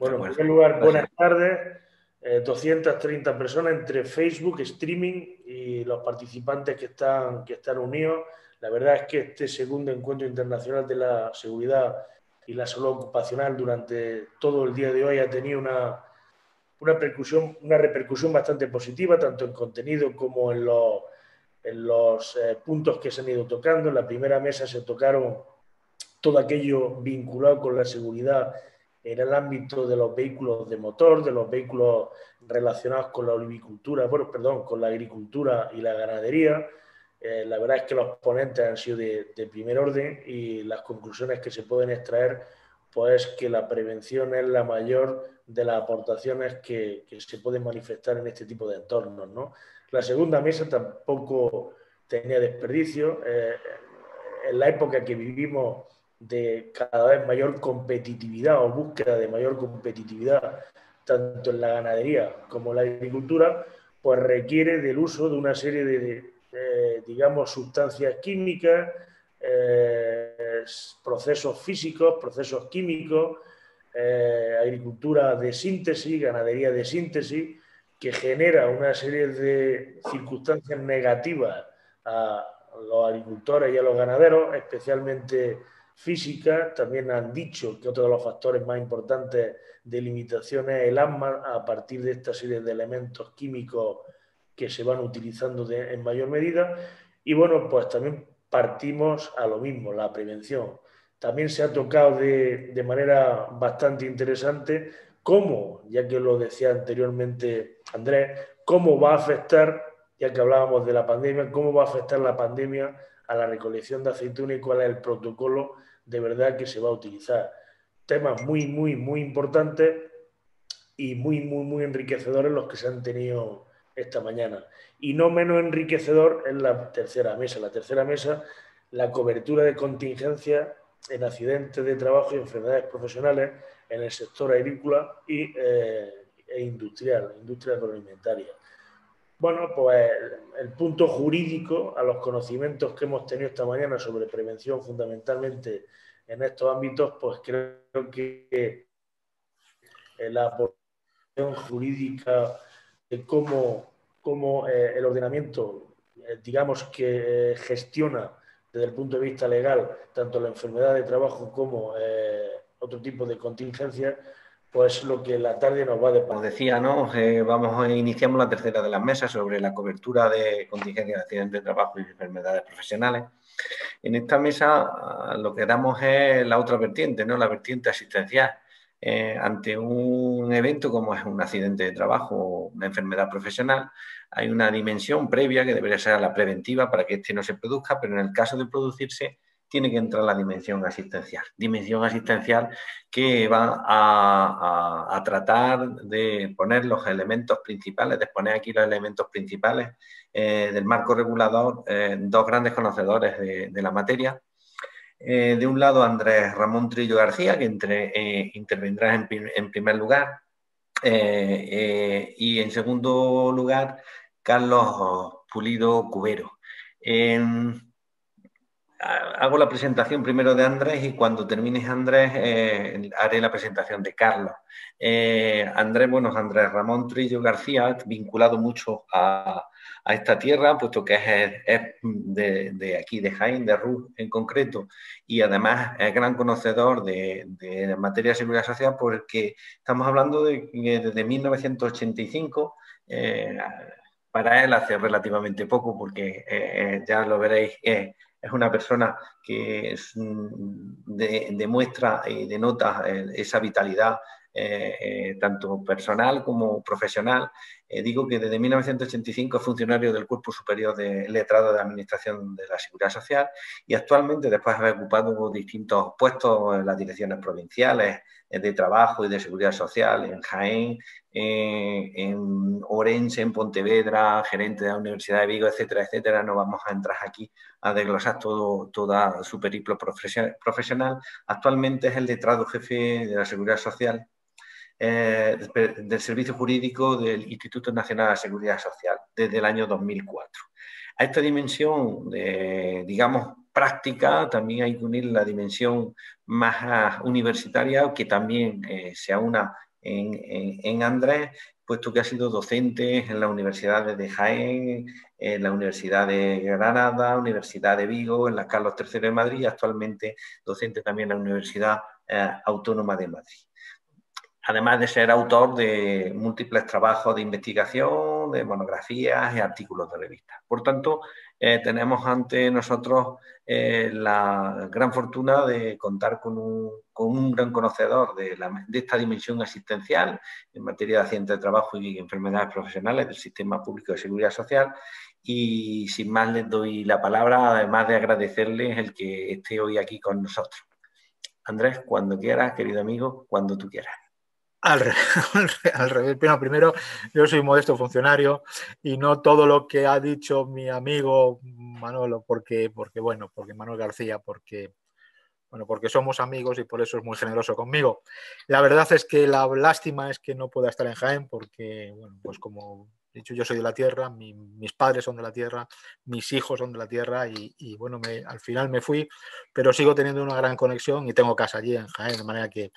De Bueno, en acuerdo. primer lugar, Gracias. buenas tardes. 230 personas entre Facebook, streaming y los participantes que están unidos. La verdad es que este segundo encuentro internacional de la seguridad y la salud ocupacional durante todo el día de hoy ha tenido una repercusión bastante positiva, tanto en contenido como en los puntos que se han ido tocando. En la primera mesa se tocaron todo aquello vinculado con la seguridad en el ámbito de los vehículos de motor, de los vehículos relacionados con la olivicultura, bueno, perdón, con la agricultura y la ganadería. La verdad es que los ponentes han sido de primer orden y las conclusiones que se pueden extraer, pues que la prevención es la mayor de las aportaciones que se pueden manifestar en este tipo de entornos, ¿no? La segunda mesa tampoco tenía desperdicio. En la época que vivimos de cada vez mayor competitividad o búsqueda de mayor competitividad, tanto en la ganadería como en la agricultura, pues requiere del uso de una serie digamos, sustancias químicas, procesos físicos, procesos químicos, agricultura de síntesis, ganadería de síntesis, que genera una serie de circunstancias negativas a los agricultores y a los ganaderos, especialmente físicas. También han dicho que otro de los factores más importantes de limitación es el asma a partir de esta serie de elementos químicos que se van utilizando en mayor medida. Y bueno, pues también partimos a lo mismo, la prevención. También se ha tocado de manera bastante interesante cómo, ya que lo decía anteriormente Andrés, cómo va a afectar, ya que hablábamos de la pandemia, cómo va a afectar la pandemia a la recolección de aceituna y cuál es el protocolo de verdad que se va a utilizar. Temas muy, muy, muy importantes y muy, muy, muy enriquecedores los que se han tenido esta mañana. Y no menos enriquecedor es la tercera mesa. La tercera mesa, la cobertura de contingencia en accidentes de trabajo y enfermedades profesionales en el sector agrícola e industrial, industria agroalimentaria. Bueno, pues el punto jurídico a los conocimientos que hemos tenido esta mañana sobre prevención fundamentalmente en estos ámbitos, pues creo que la aportación jurídica de cómo el ordenamiento, digamos que gestiona desde el punto de vista legal tanto la enfermedad de trabajo como otro tipo de contingencias, pues lo que la tarde nos va a deparar. Como decía, ¿no? Iniciamos la tercera de las mesas sobre la cobertura de contingencias de accidentes de trabajo y enfermedades profesionales. En esta mesa lo que damos es la otra vertiente, ¿no? La vertiente asistencial. Ante un evento como es un accidente de trabajo o una enfermedad profesional, hay una dimensión previa que debería ser la preventiva para que este no se produzca, pero en el caso de producirse tiene que entrar la dimensión asistencial que va a tratar de poner los elementos principales, de exponer aquí los elementos principales del marco regulador, dos grandes conocedores de la materia. De un lado, Andrés Ramón Trillo García, que intervendrá en primer lugar, y en segundo lugar, Carlos Pulido Cubero. Hago la presentación primero de Andrés y cuando termine Andrés haré la presentación de Carlos. Andrés Ramón Trillo García, vinculado mucho a esta tierra, puesto que es de aquí, de Jaén, de Ruz en concreto, y además es gran conocedor de materia de seguridad social, porque estamos hablando de desde 1985, para él hace relativamente poco, porque ya lo veréis, es una persona que demuestra y denota esa vitalidad tanto personal como profesional. Digo que desde 1985 es funcionario del Cuerpo Superior de Letrado de Administración de la Seguridad Social y actualmente, después de haber ocupado distintos puestos en las direcciones provinciales de Trabajo y de Seguridad Social en Jaén, en Orense, en Pontevedra, gerente de la Universidad de Vigo, etcétera, etcétera. No vamos a entrar aquí a desglosar toda su periplo profesional. Actualmente es el letrado jefe de la Seguridad Social del Servicio Jurídico del Instituto Nacional de Seguridad Social desde el año 2004. A esta dimensión, digamos, práctica, también hay que unir la dimensión más universitaria, que también se aúna en Andrés, puesto que ha sido docente en las universidades de Jaén, en la Universidad de Granada, Universidad de Vigo, en la Carlos III de Madrid y actualmente docente también en la Universidad Autónoma de Madrid. Además de ser autor de múltiples trabajos de investigación, de monografías y artículos de revistas. Por tanto, tenemos ante nosotros la gran fortuna de contar con un gran conocedor de esta dimensión asistencial en materia de accidentes de trabajo y enfermedades profesionales del Sistema Público de Seguridad Social. Y sin más les doy la palabra, además de agradecerles el que esté hoy aquí con nosotros. Andrés, cuando quieras, querido amigo, cuando tú quieras. Al revés. Primero, yo soy modesto funcionario y no todo lo que ha dicho mi amigo Manolo, porque Manuel García, porque somos amigos y por eso es muy generoso conmigo. La verdad es que la lástima es que no pueda estar en Jaén porque, bueno, pues como he dicho, yo soy de la tierra, mis padres son de la tierra, mis hijos son de la tierra y bueno, al final me fui, pero sigo teniendo una gran conexión y tengo casa allí en Jaén, de manera que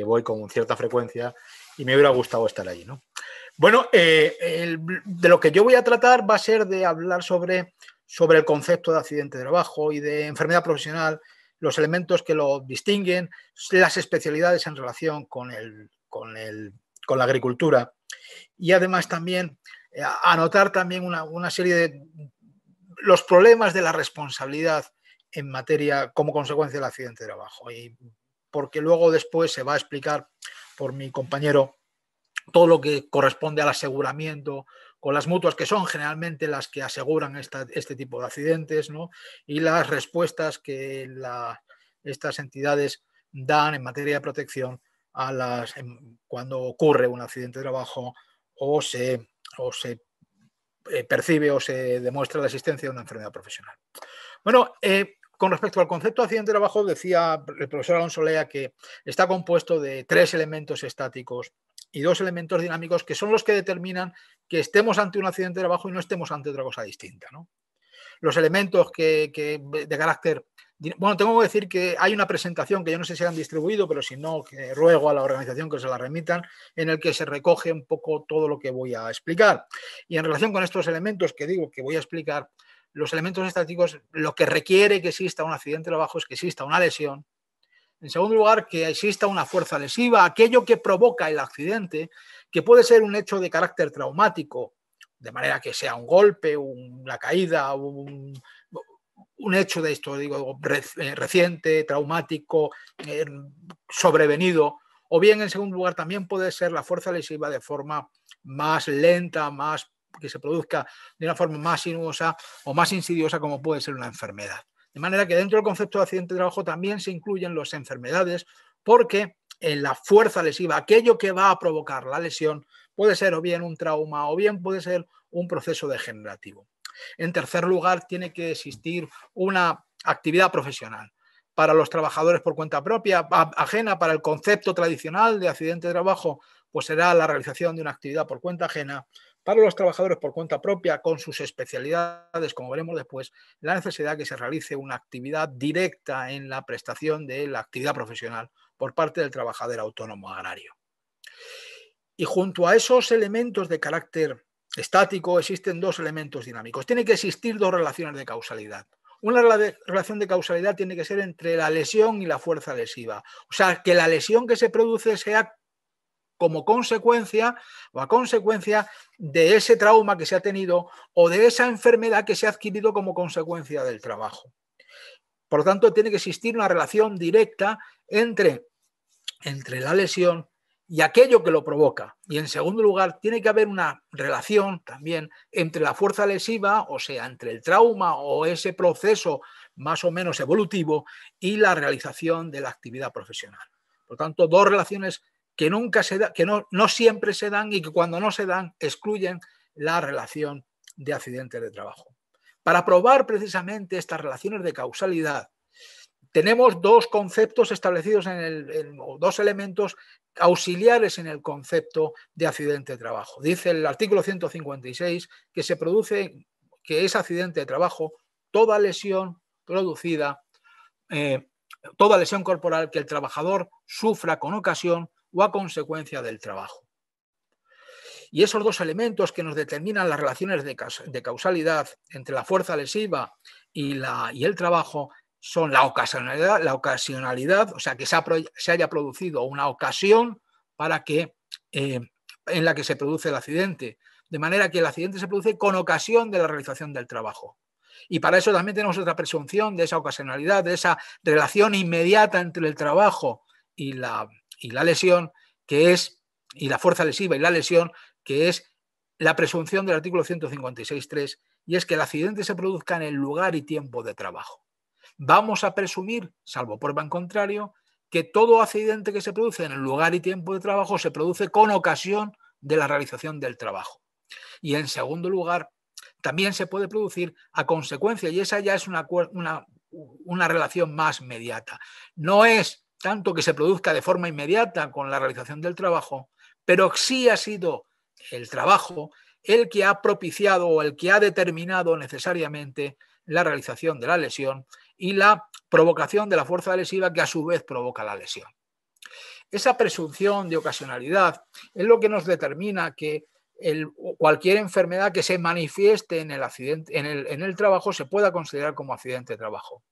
voy con cierta frecuencia y me hubiera gustado estar allí, ¿no? Bueno, de lo que yo voy a tratar va a ser de hablar sobre el concepto de accidente de trabajo y de enfermedad profesional, los elementos que lo distinguen, las especialidades en relación con la agricultura y además también anotar también una serie de los problemas de la responsabilidad en materia como consecuencia del accidente de trabajo, y porque luego después se va a explicar por mi compañero todo lo que corresponde al aseguramiento con las mutuas, que son generalmente las que aseguran este tipo de accidentes, ¿no? Y las respuestas que estas entidades dan en materia de protección cuando ocurre un accidente de trabajo o se percibe o se demuestra la existencia de una enfermedad profesional. Bueno, con respecto al concepto de accidente de trabajo, decía el profesor Alonso Lea que está compuesto de 3 elementos estáticos y 2 elementos dinámicos que son los que determinan que estemos ante un accidente de trabajo y no estemos ante otra cosa distinta, ¿no? Los elementos de carácter... Bueno, tengo que decir que hay una presentación que yo no sé si han distribuido, pero si no, que ruego a la organización que se la remitan, en el que se recoge un poco todo lo que voy a explicar. Y en relación con estos elementos que digo que voy a explicar, los elementos estáticos, lo que requiere que exista un accidente de trabajo es que exista una lesión. En segundo lugar, que exista una fuerza lesiva, aquello que provoca el accidente, que puede ser un hecho de carácter traumático, de manera que sea un golpe, una caída, un hecho de esto, digo, reciente, traumático, sobrevenido, o bien en segundo lugar también puede ser la fuerza lesiva de forma más lenta, que se produzca de una forma más sinuosa o más insidiosa, como puede ser una enfermedad. De manera que dentro del concepto de accidente de trabajo también se incluyen las enfermedades, porque en la fuerza lesiva, aquello que va a provocar la lesión, puede ser o bien un trauma o bien puede ser un proceso degenerativo. En tercer lugar, tiene que existir una actividad profesional. Para los trabajadores por cuenta propia, ajena, para el concepto tradicional de accidente de trabajo, pues será la realización de una actividad por cuenta ajena. Para los trabajadores por cuenta propia, con sus especialidades, como veremos después, la necesidad de que se realice una actividad directa en la prestación de la actividad profesional por parte del trabajador autónomo agrario. Y junto a esos elementos de carácter estático existen 2 elementos dinámicos. Tiene que existir 2 relaciones de causalidad. Una relación de causalidad tiene que ser entre la lesión y la fuerza lesiva. O sea, que la lesión que se produce sea como consecuencia o a consecuencia de ese trauma que se ha tenido o de esa enfermedad que se ha adquirido como consecuencia del trabajo. Por lo tanto, tiene que existir una relación directa entre la lesión y aquello que lo provoca. Y en segundo lugar, tiene que haber una relación también entre la fuerza lesiva, o sea, entre el trauma o ese proceso más o menos evolutivo y la realización de la actividad profesional. Por lo tanto, 2 relaciones que nunca se dan, que no siempre se dan y que cuando no se dan excluyen la relación de accidentes de trabajo. Para probar precisamente estas relaciones de causalidad, tenemos 2 conceptos establecidos o 2 elementos auxiliares en el concepto de accidente de trabajo. Dice el artículo 156 que se produce, que es accidente de trabajo toda lesión producida, toda lesión corporal que el trabajador sufra con ocasión o a consecuencia del trabajo. Y esos dos elementos que nos determinan las relaciones de causalidad entre la fuerza lesiva y el trabajo son la ocasionalidad, o sea, que se haya producido una ocasión para que, en la que se produce el accidente, de manera que el accidente se produce con ocasión de la realización del trabajo. Y para eso también tenemos otra presunción de esa ocasionalidad, de esa relación inmediata entre el trabajo y la lesión, y la fuerza lesiva y la lesión, que es la presunción del artículo 156.3, y es que el accidente se produzca en el lugar y tiempo de trabajo. Vamos a presumir, salvo prueba en contrario, que todo accidente que se produce en el lugar y tiempo de trabajo se produce con ocasión de la realización del trabajo. Y en segundo lugar, también se puede producir a consecuencia, y esa ya es una relación más inmediata. No es tanto que se produzca de forma inmediata con la realización del trabajo, pero sí ha sido el trabajo el que ha propiciado o el que ha determinado necesariamente la realización de la lesión y la provocación de la fuerza lesiva que a su vez provoca la lesión. Esa presunción de ocasionalidad es lo que nos determina que cualquier enfermedad que se manifieste en el accidente, en el trabajo, se pueda considerar como accidente de trabajo.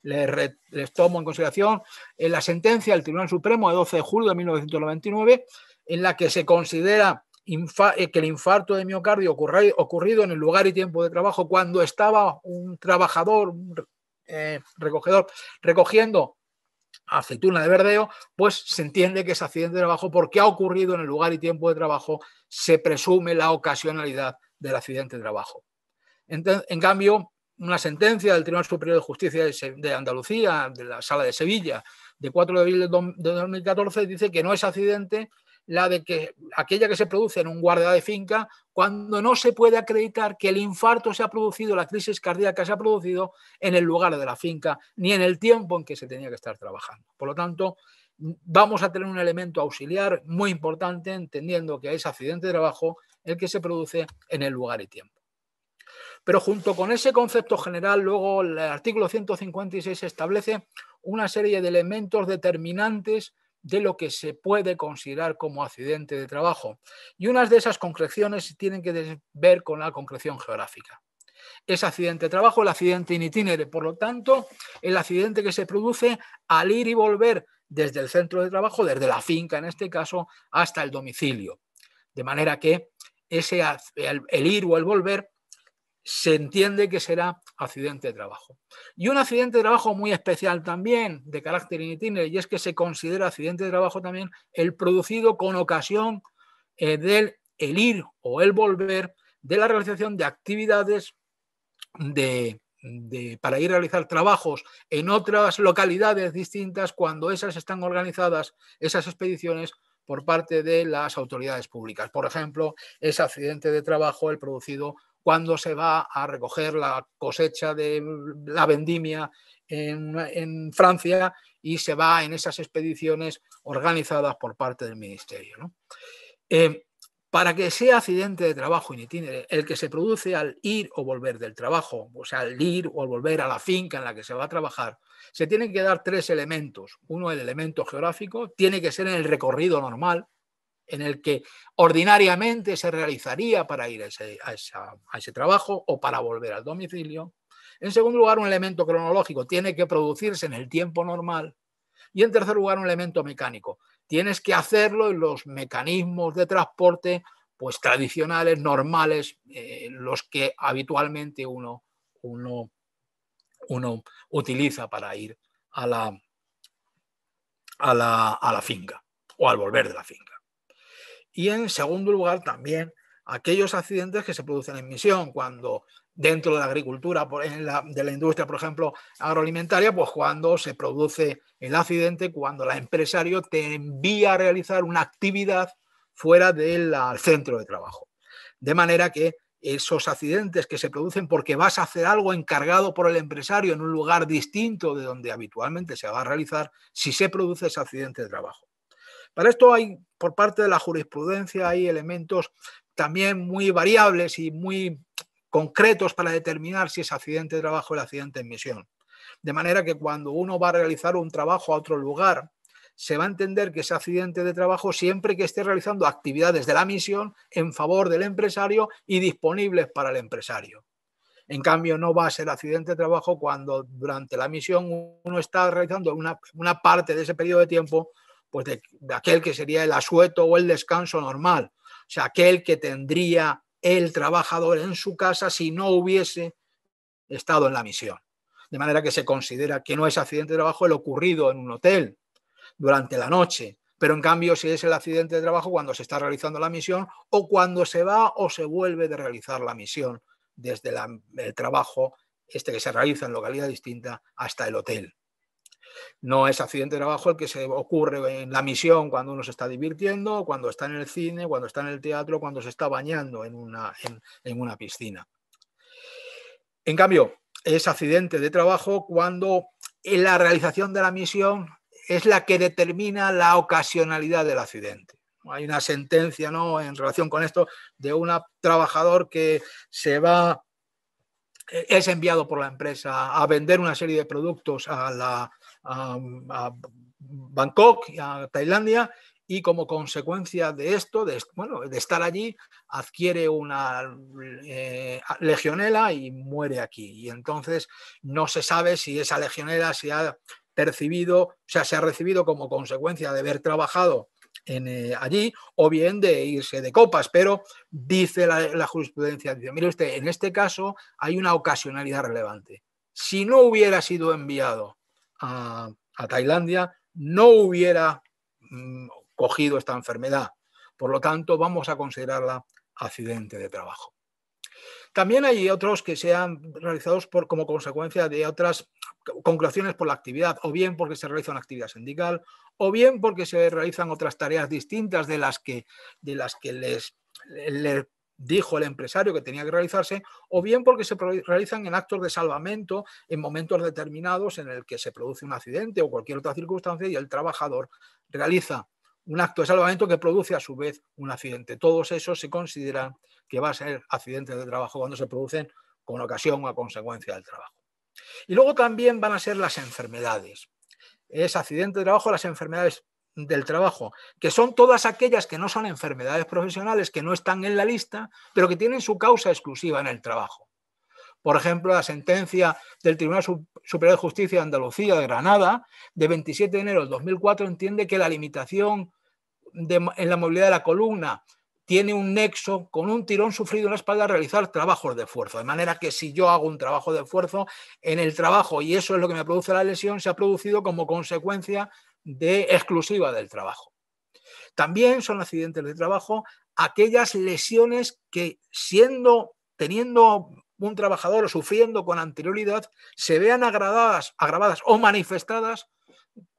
Les tomo en consideración la sentencia del Tribunal Supremo de 12 de julio de 1999, en la que se considera que el infarto de miocardio ocurrido en el lugar y tiempo de trabajo cuando estaba un trabajador, un recogedor, recogiendo aceituna de verdeo, pues se entiende que es accidente de trabajo porque ha ocurrido en el lugar y tiempo de trabajo, se presume la ocasionalidad del accidente de trabajo. En cambio, una sentencia del Tribunal Superior de Justicia de Andalucía, de la Sala de Sevilla, de 4 de abril de 2014, dice que no es accidente aquella que se produce en un guardia de finca cuando no se puede acreditar que el infarto se ha producido, la crisis cardíaca se ha producido en el lugar de la finca, ni en el tiempo en que se tenía que estar trabajando. Por lo tanto, vamos a tener un elemento auxiliar muy importante, entendiendo que es accidente de trabajo el que se produce en el lugar y tiempo. Pero junto con ese concepto general, luego el artículo 156 establece una serie de elementos determinantes de lo que se puede considerar como accidente de trabajo. Y unas de esas concreciones tienen que ver con la concreción geográfica. Es accidente de trabajo el accidente in itinere, por lo tanto, el accidente que se produce al ir y volver desde el centro de trabajo, desde la finca en este caso, hasta el domicilio. De manera que el ir o el volver se entiende que será accidente de trabajo. Y un accidente de trabajo muy especial también, de carácter in itinere, y es que se considera accidente de trabajo también el producido con ocasión del ir o el volver de la realización de actividades para ir a realizar trabajos en otras localidades distintas cuando esas están organizadas, esas expediciones, por parte de las autoridades públicas. Por ejemplo, es accidente de trabajo el producido cuando se va a recoger la cosecha de la vendimia en Francia y se va en esas expediciones organizadas por parte del Ministerio, ¿no? Para que sea accidente de trabajo in itinere, el que se produce al ir o volver del trabajo, o sea, al ir o al volver a la finca en la que se va a trabajar, se tienen que dar tres elementos. Uno, el elemento geográfico, tiene que ser en el recorrido normal, en el que ordinariamente se realizaría para ir a ese trabajo o para volver al domicilio. En segundo lugar, un elemento cronológico, tiene que producirse en el tiempo normal. Y en tercer lugar, un elemento mecánico. Tienes que hacerlo en los mecanismos de transporte pues, tradicionales, normales, los que habitualmente uno utiliza para ir a la finca o al volver de la finca. Y en segundo lugar, también aquellos accidentes que se producen en misión, cuando dentro de la agricultura, de la industria, por ejemplo, agroalimentaria, pues cuando se produce el accidente, cuando el empresario te envía a realizar una actividad fuera del centro de trabajo. De manera que esos accidentes que se producen porque vas a hacer algo encargado por el empresario en un lugar distinto de donde habitualmente se va a realizar, si se produce ese accidente de trabajo. Para esto hay, por parte de la jurisprudencia, hay elementos también muy variables y muy concretos para determinar si es accidente de trabajo o el accidente en misión. De manera que cuando uno va a realizar un trabajo a otro lugar, se va a entender que es accidente de trabajo siempre que esté realizando actividades de la misión en favor del empresario y disponibles para el empresario. En cambio, no va a ser accidente de trabajo cuando durante la misión uno está realizando una parte de ese periodo de tiempo pues de aquel que sería el asueto o el descanso normal. O sea, aquel que tendría el trabajador en su casa si no hubiese estado en la misión. De manera que se considera que no es accidente de trabajo el ocurrido en un hotel durante la noche, pero en cambio sí es el accidente de trabajo cuando se está realizando la misión o cuando se va o se vuelve de realizar la misión desde el trabajo que se realiza en localidad distinta hasta el hotel. No es accidente de trabajo el que se ocurre en la misión cuando uno se está divirtiendo, cuando está en el cine, cuando está en el teatro, cuando se está bañando en una piscina. En cambio, es accidente de trabajo cuando la realización de la misión es la que determina la ocasionalidad del accidente. Hay una sentencia, ¿no?, en relación con esto de un trabajador que es enviado por la empresa a vender una serie de productos a Bangkok, a Tailandia, y como consecuencia de esto, de estar allí, adquiere una legionela y muere aquí. Y entonces no se sabe si esa legionela se ha recibido como consecuencia de haber trabajado allí o bien de irse de copas, pero dice la jurisprudencia, dice, mire usted, en este caso hay una ocasionalidad relevante. Si no hubiera sido enviado a Tailandia, no hubiera cogido esta enfermedad. Por lo tanto, vamos a considerarla accidente de trabajo. También hay otros que se han realizado como consecuencia de otras concreciones por la actividad, o bien porque se realiza una actividad sindical, o bien porque se realizan otras tareas distintas de las que les dijo el empresario que tenía que realizarse, o bien porque se realizan en actos de salvamento en momentos determinados en el que se produce un accidente o cualquier otra circunstancia y el trabajador realiza un acto de salvamento que produce a su vez un accidente. Todos esos se consideran que va a ser accidentes de trabajo cuando se producen con ocasión o a consecuencia del trabajo. Y luego también van a ser las enfermedades. Es accidente de trabajo las enfermedades del trabajo, que son todas aquellas que no son enfermedades profesionales, que no están en la lista, pero que tienen su causa exclusiva en el trabajo. Por ejemplo, la sentencia del Tribunal Superior de Justicia de Andalucía de Granada, de 27 de enero del 2004, entiende que la limitación en la movilidad de la columna tiene un nexo con un tirón sufrido en la espalda a realizar trabajos de esfuerzo. De manera que si yo hago un trabajo de esfuerzo en el trabajo y eso es lo que me produce la lesión, se ha producido como consecuencia exclusiva del trabajo. También son accidentes de trabajo aquellas lesiones que teniendo un trabajador o sufriendo con anterioridad se vean agravadas o manifestadas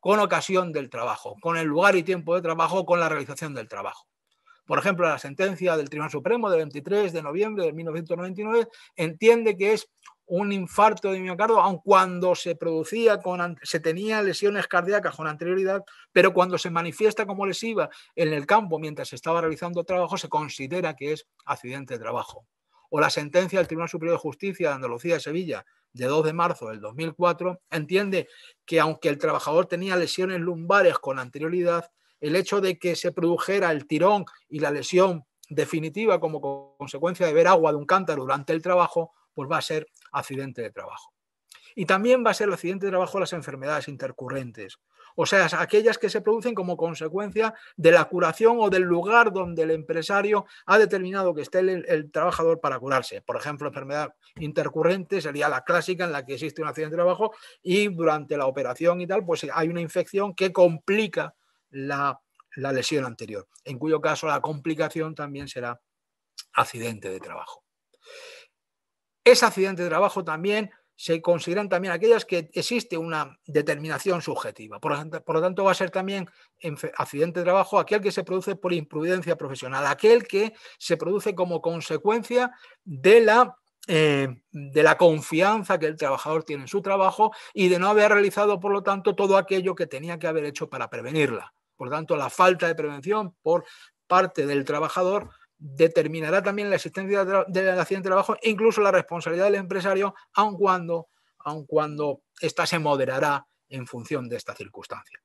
con ocasión del trabajo, con el lugar y tiempo de trabajo, con la realización del trabajo. Por ejemplo, la sentencia del Tribunal Supremo del 23 de noviembre de 1999 entiende que es un infarto de miocardio, aun cuando se tenía lesiones cardíacas con anterioridad, pero cuando se manifiesta como lesiva en el campo mientras se estaba realizando trabajo, se considera que es accidente de trabajo. O la sentencia del Tribunal Superior de Justicia de Andalucía de Sevilla, de 2 de marzo del 2004, entiende que aunque el trabajador tenía lesiones lumbares con anterioridad, el hecho de que se produjera el tirón y la lesión definitiva como consecuencia de ver agua de un cántaro durante el trabajo, pues va a ser accidente de trabajo. Y también va a ser el accidente de trabajo las enfermedades intercurrentes, o sea, aquellas que se producen como consecuencia de la curación o del lugar donde el empresario ha determinado que esté el trabajador para curarse. Por ejemplo, enfermedad intercurrente sería la clásica en la que existe un accidente de trabajo y durante la operación y tal, pues hay una infección que complica la lesión anterior, en cuyo caso la complicación también será accidente de trabajo. Es accidente de trabajo también, se consideran también aquellas que existe una determinación subjetiva. Por lo tanto, va a ser también accidente de trabajo aquel que se produce por imprudencia profesional, aquel que se produce como consecuencia de la confianza que el trabajador tiene en su trabajo y de no haber realizado, por lo tanto, todo aquello que tenía que haber hecho para prevenirla. Por lo tanto, la falta de prevención por parte del trabajador determinará también la existencia del accidente de trabajo e incluso la responsabilidad del empresario, aun cuando ésta se moderará en función de esta circunstancia.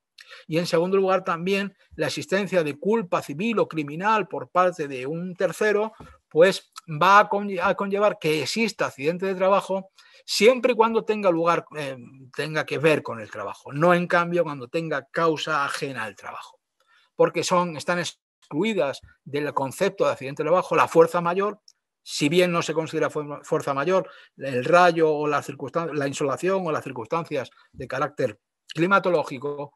Y en segundo lugar también la existencia de culpa civil o criminal por parte de un tercero, pues va a conllevar que exista accidente de trabajo siempre y cuando tenga lugar, tenga que ver con el trabajo, no en cambio cuando tenga causa ajena al trabajo, porque están excluidas del concepto de accidente de trabajo la fuerza mayor. Si bien no se considera fuerza mayor el rayo o la insolación o las circunstancias de carácter climatológico,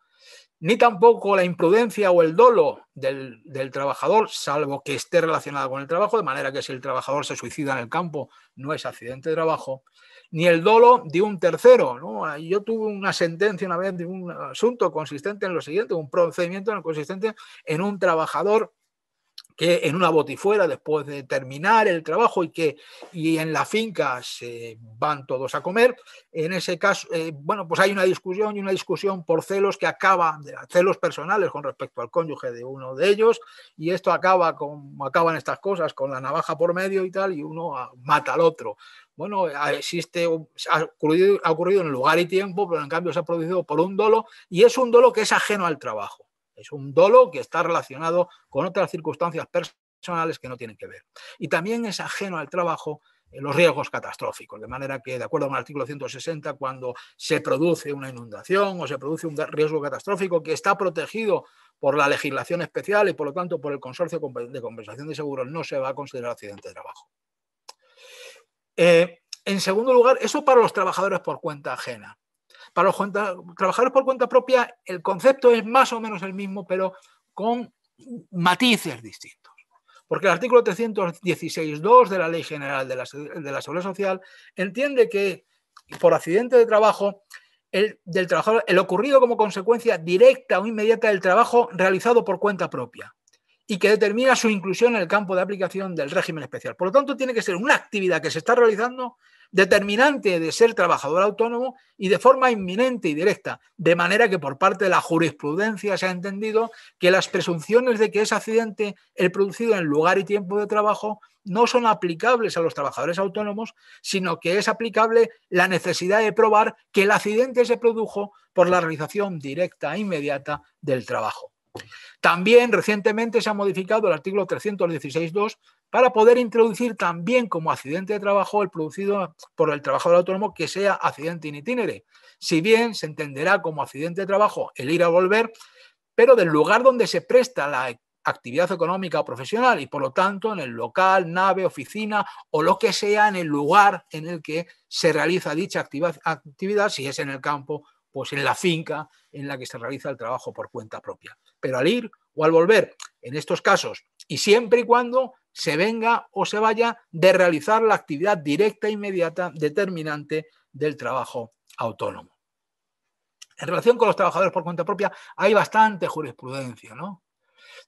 ni tampoco la imprudencia o el dolo del trabajador, salvo que esté relacionado con el trabajo, de manera que si el trabajador se suicida en el campo no es accidente de trabajo, ni el dolo de un tercero, ¿no? Yo tuve una sentencia una vez de un asunto consistente en lo siguiente, un procedimiento consistente en un trabajador que en una botifuera, después de terminar el trabajo y en la finca se van todos a comer, en ese caso, bueno, pues hay una discusión por celos que celos personales con respecto al cónyuge de uno de ellos, y esto acaba, como acaban estas cosas, con la navaja por medio y tal, y uno mata al otro. Bueno, ha ocurrido en lugar y tiempo, pero en cambio se ha producido por un dolo, y es un dolo que es ajeno al trabajo. Es un dolo que está relacionado con otras circunstancias personales que no tienen que ver. Y también es ajeno al trabajo los riesgos catastróficos, de manera que, de acuerdo con el artículo 160, cuando se produce una inundación o se produce un riesgo catastrófico que está protegido por la legislación especial y, por lo tanto, por el Consorcio de Compensación de Seguros, no se va a considerar accidente de trabajo. En segundo lugar, eso para los trabajadores por cuenta ajena. Para los trabajadores por cuenta propia, el concepto es más o menos el mismo, pero con matices distintos. Porque el artículo 316.2 de la Ley General de la Seguridad Social entiende que por accidente de trabajo, del trabajador, el ocurrido como consecuencia directa o inmediata del trabajo realizado por cuenta propia y que determina su inclusión en el campo de aplicación del régimen especial. Por lo tanto, tiene que ser una actividad que se está realizando determinante de ser trabajador autónomo y de forma inminente y directa, de manera que por parte de la jurisprudencia se ha entendido que las presunciones de que es accidente el producido en lugar y tiempo de trabajo no son aplicables a los trabajadores autónomos, sino que es aplicable la necesidad de probar que el accidente se produjo por la realización directa e inmediata del trabajo. También recientemente se ha modificado el artículo 316.2 para poder introducir también como accidente de trabajo el producido por el trabajador autónomo que sea accidente in itinere. Si bien se entenderá como accidente de trabajo el ir a volver, pero del lugar donde se presta la actividad económica o profesional y por lo tanto en el local, nave, oficina o lo que sea en el lugar en el que se realiza dicha actividad, si es en el campo, pues en la finca en la que se realiza el trabajo por cuenta propia. Pero al ir o al volver, en estos casos, y siempre y cuando se venga o se vaya de realizar la actividad directa e inmediata determinante del trabajo autónomo. En relación con los trabajadores por cuenta propia hay bastante jurisprudencia, ¿no?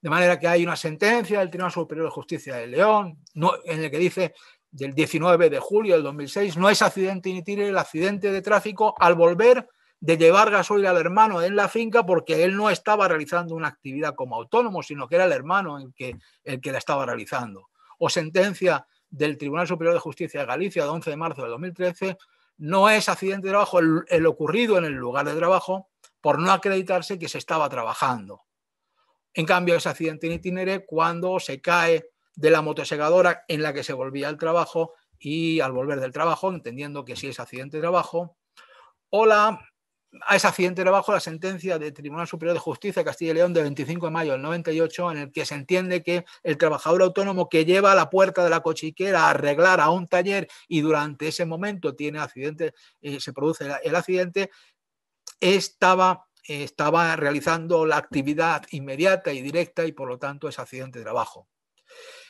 De manera que hay una sentencia del Tribunal Superior de Justicia de León en el que dice del 19 de julio del 2006, no es accidente in itinere el accidente de tráfico al volver de llevar gasoil al hermano en la finca porque él no estaba realizando una actividad como autónomo, sino que era el hermano el que la estaba realizando. O sentencia del Tribunal Superior de Justicia de Galicia de 11 de marzo de 2013, no es accidente de trabajo el ocurrido en el lugar de trabajo por no acreditarse que se estaba trabajando. En cambio, es accidente in itinere cuando se cae de la motosegadora en la que se volvía al trabajo y al volver del trabajo, entendiendo que sí es accidente de trabajo, o es accidente de trabajo la sentencia del Tribunal Superior de Justicia de Castilla y León de 25 de mayo del 98, en el que se entiende que el trabajador autónomo que lleva a la puerta de la cochiquera a arreglar a un taller y durante ese momento tiene accidente, se produce el accidente, estaba realizando la actividad inmediata y directa y por lo tanto es accidente de trabajo.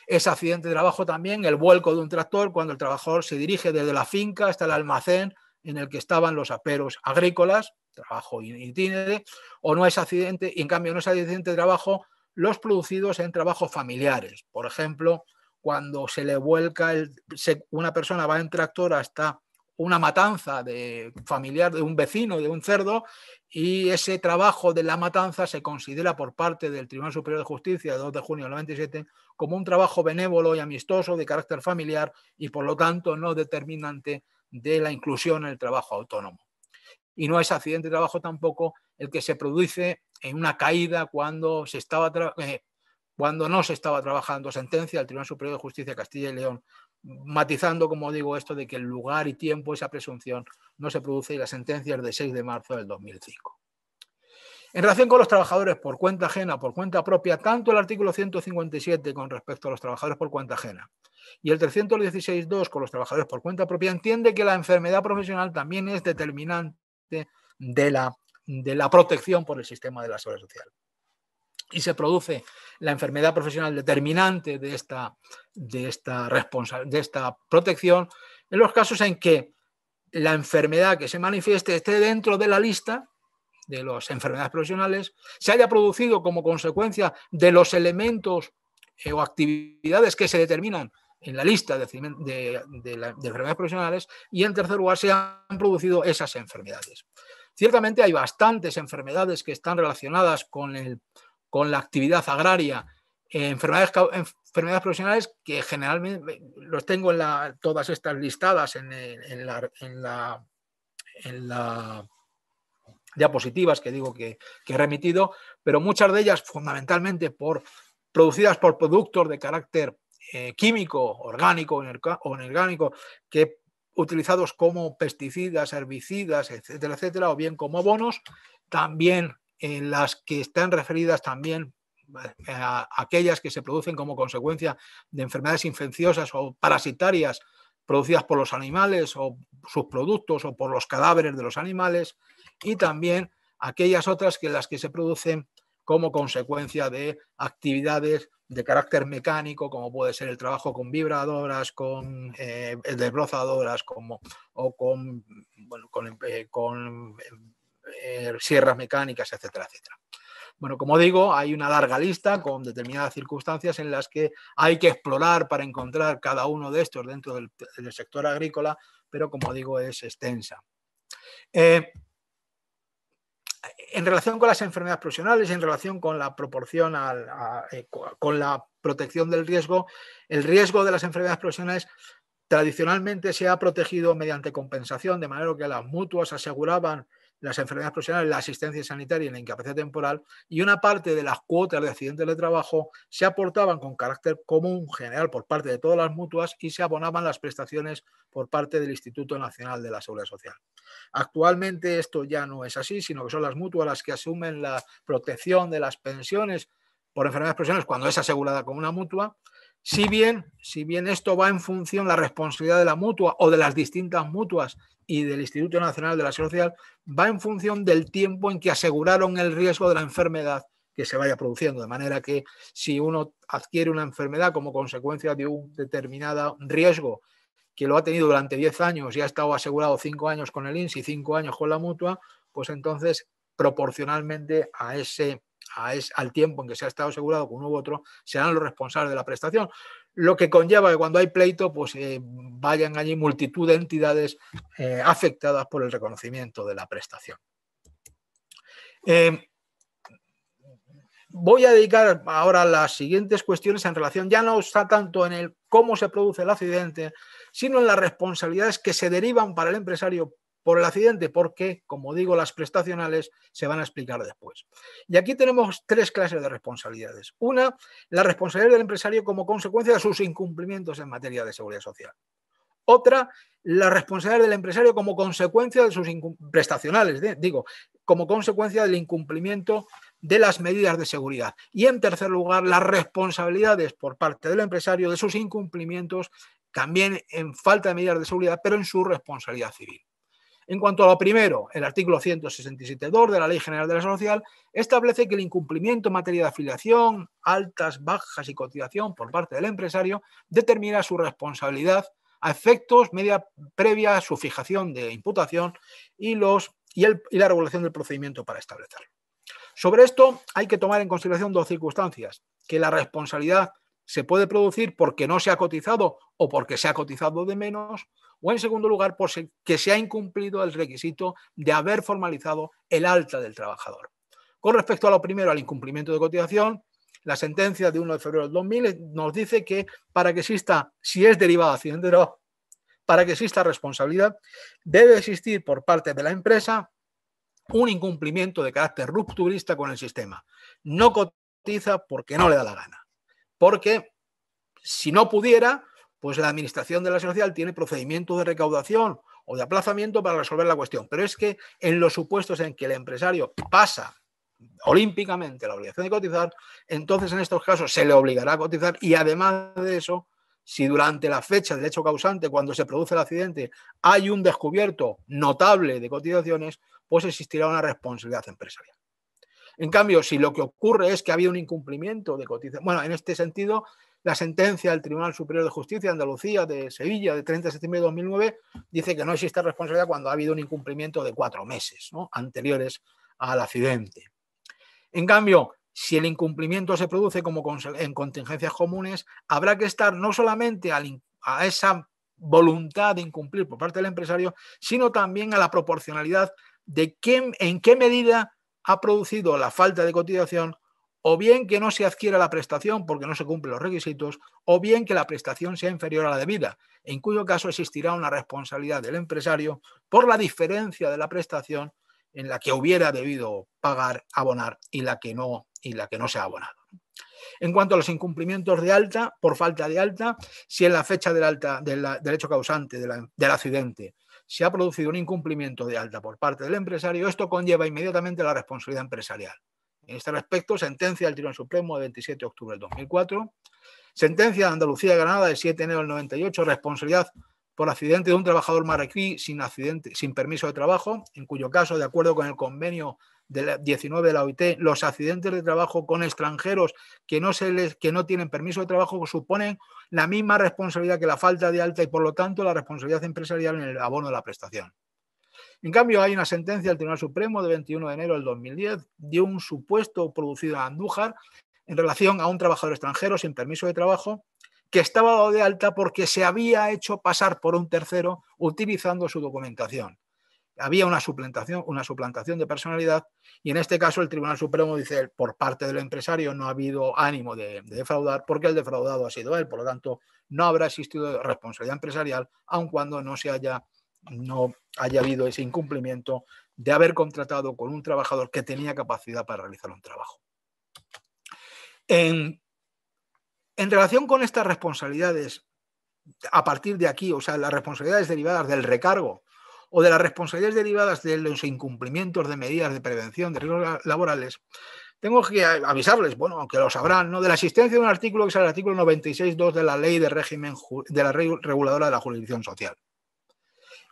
Es accidente de trabajo también el vuelco de un tractor cuando el trabajador se dirige desde la finca hasta el almacén en el que estaban los aperos agrícolas, trabajo in itinere, o no es accidente, y en cambio no es accidente de trabajo los producidos en trabajos familiares. Por ejemplo, cuando se le vuelca, una persona va en tractor hasta una matanza familiar de un vecino, de un cerdo, y ese trabajo de la matanza se considera por parte del Tribunal Superior de Justicia de 2 de junio del 97 como un trabajo benévolo y amistoso de carácter familiar y por lo tanto no determinante de la inclusión en el trabajo autónomo. y no es accidente de trabajo tampoco el que se produce en una caída cuando no se estaba trabajando. Sentencia del Tribunal Superior de Justicia de Castilla y León, matizando, como digo, esto de que el lugar y tiempo, esa presunción, no se produce, y la sentencia es de 6 de marzo del 2005. En relación con los trabajadores por cuenta ajena o por cuenta propia, tanto el artículo 157 con respecto a los trabajadores por cuenta ajena y el 316.2 con los trabajadores por cuenta propia entiende que la enfermedad profesional también es determinante de la protección por el sistema de la seguridad social. Y se produce la enfermedad profesional determinante de esta protección en los casos en que la enfermedad que se manifieste esté dentro de la lista de las enfermedades profesionales, se haya producido como consecuencia de los elementos o actividades que se determinan en la lista de enfermedades profesionales, y en tercer lugar se han producido esas enfermedades. Ciertamente hay bastantes enfermedades que están relacionadas con la actividad agraria, enfermedades profesionales que generalmente los tengo todas estas listadas en la diapositivas que digo que he remitido, pero muchas de ellas fundamentalmente producidas por productos de carácter químico, orgánico o inorgánico, que utilizados como pesticidas, herbicidas, etcétera, etcétera, o bien como abonos, también las que están referidas también a aquellas que se producen como consecuencia de enfermedades infecciosas o parasitarias producidas por los animales o sus productos o por los cadáveres de los animales, y también aquellas otras que las que se producen como consecuencia de actividades de carácter mecánico, como puede ser el trabajo con vibradoras, con desbrozadoras o con sierras mecánicas, etcétera, etcétera. Bueno, como digo, hay una larga lista con determinadas circunstancias en las que hay que explorar para encontrar cada uno de estos dentro del sector agrícola, pero como digo, es extensa. En relación con las enfermedades profesionales, en relación con la proporción con la protección del riesgo, el riesgo de las enfermedades profesionales tradicionalmente se ha protegido mediante compensación, de manera que las mutuas aseguraban las enfermedades profesionales, la asistencia sanitaria y la incapacidad temporal, y una parte de las cuotas de accidentes de trabajo se aportaban con carácter común general por parte de todas las mutuas y se abonaban las prestaciones por parte del Instituto Nacional de la Seguridad Social. Actualmente esto ya no es así, sino que son las mutuas las que asumen la protección de las pensiones por enfermedades profesionales cuando es asegurada con una mutua. Si bien esto va en función, la responsabilidad de la mutua o de las distintas mutuas y del Instituto Nacional de la Seguridad Social va en función del tiempo en que aseguraron el riesgo de la enfermedad que se vaya produciendo. De manera que si uno adquiere una enfermedad como consecuencia de un determinado riesgo que lo ha tenido durante 10 años y ha estado asegurado 5 años con el INSS y 5 años con la mutua, pues entonces proporcionalmente al tiempo en que se ha estado asegurado con uno u otro, serán los responsables de la prestación, lo que conlleva que cuando hay pleito pues vayan allí multitud de entidades afectadas por el reconocimiento de la prestación. Voy a dedicar ahora las siguientes cuestiones en relación, ya no está tanto en el cómo se produce el accidente, sino en las responsabilidades que se derivan para el empresario por el accidente, porque, como digo, las prestacionales se van a explicar después. Y aquí tenemos 3 clases de responsabilidades. Una, la responsabilidad del empresario como consecuencia de sus incumplimientos en materia de seguridad social. Otra, la responsabilidad del empresario como consecuencia de sus prestacionales, como consecuencia del incumplimiento de las medidas de seguridad. Y en tercer lugar, las responsabilidades por parte del empresario de sus incumplimientos, también en falta de medidas de seguridad, pero en su responsabilidad civil. En cuanto a lo primero, el artículo 167.2 de la Ley General de la Seguridad Social establece que el incumplimiento en materia de afiliación, altas, bajas y cotización por parte del empresario determina su responsabilidad a efectos previa a su fijación de imputación y la regulación del procedimiento para establecerlo. Sobre esto hay que tomar en consideración 2 circunstancias: que la responsabilidad se puede producir porque no se ha cotizado o porque se ha cotizado de menos, o en segundo lugar porque se ha incumplido el requisito de haber formalizado el alta del trabajador. Con respecto a lo primero, al incumplimiento de cotización, la sentencia de 1 de febrero del 2000 nos dice que para que exista, si es derivado de accidente de trabajo, para que exista responsabilidad, debe existir por parte de la empresa un incumplimiento de carácter rupturista con el sistema. No cotiza porque no le da la gana. Porque si no pudiera, pues la administración de la Seguridad Social tiene procedimientos de recaudación o de aplazamiento para resolver la cuestión. Pero es que en los supuestos en que el empresario pasa olímpicamente la obligación de cotizar, entonces en estos casos se le obligará a cotizar y además de eso, si durante la fecha del hecho causante, cuando se produce el accidente, hay un descubierto notable de cotizaciones, pues existirá una responsabilidad empresarial. En cambio, si lo que ocurre es que ha habido un incumplimiento de cotización, bueno, en este sentido, la sentencia del Tribunal Superior de Justicia de Andalucía, de Sevilla, de 30 de septiembre de 2009, dice que no existe responsabilidad cuando ha habido un incumplimiento de 4 meses, ¿no?, anteriores al accidente. En cambio, si el incumplimiento se produce como en contingencias comunes, habrá que estar no solamente a esa voluntad de incumplir por parte del empresario, sino también a la proporcionalidad de en qué medida ha producido la falta de cotización, o bien que no se adquiera la prestación porque no se cumplen los requisitos, o bien que la prestación sea inferior a la debida, en cuyo caso existirá una responsabilidad del empresario por la diferencia de la prestación en la que hubiera debido pagar, abonar y la que no se ha abonado. En cuanto a los incumplimientos de alta, por falta de alta, si en la fecha del hecho causante del accidente se ha producido un incumplimiento de alta por parte del empresario, esto conlleva inmediatamente la responsabilidad empresarial. En este respecto, sentencia del Tribunal Supremo de 27 de octubre del 2004, sentencia de Andalucía de Granada de 7 de enero del 98, responsabilidad por accidente de un trabajador marroquí sin permiso de trabajo, en cuyo caso, de acuerdo con el convenio del 19 de la OIT, los accidentes de trabajo con extranjeros que no tienen permiso de trabajo suponen la misma responsabilidad que la falta de alta y, por lo tanto, la responsabilidad empresarial en el abono de la prestación. En cambio, hay una sentencia del Tribunal Supremo de 21 de enero del 2010 de un supuesto producido en Andújar en relación a un trabajador extranjero sin permiso de trabajo que estaba dado de alta porque se había hecho pasar por un tercero utilizando su documentación. Había una suplantación de personalidad y en este caso el Tribunal Supremo dice por parte del empresario no ha habido ánimo de defraudar porque el defraudado ha sido él, por lo tanto no habrá existido responsabilidad empresarial aun cuando no haya habido ese incumplimiento de haber contratado con un trabajador que tenía capacidad para realizar un trabajo. En relación con estas responsabilidades, a partir de aquí, o sea, las responsabilidades derivadas del recargo o de las responsabilidades derivadas de los incumplimientos de medidas de prevención de riesgos laborales, tengo que avisarles, bueno, aunque lo sabrán, ¿no?, de la existencia de un artículo que es el artículo 96.2 de la Ley de Régimen de la Ley Reguladora de la Jurisdicción Social.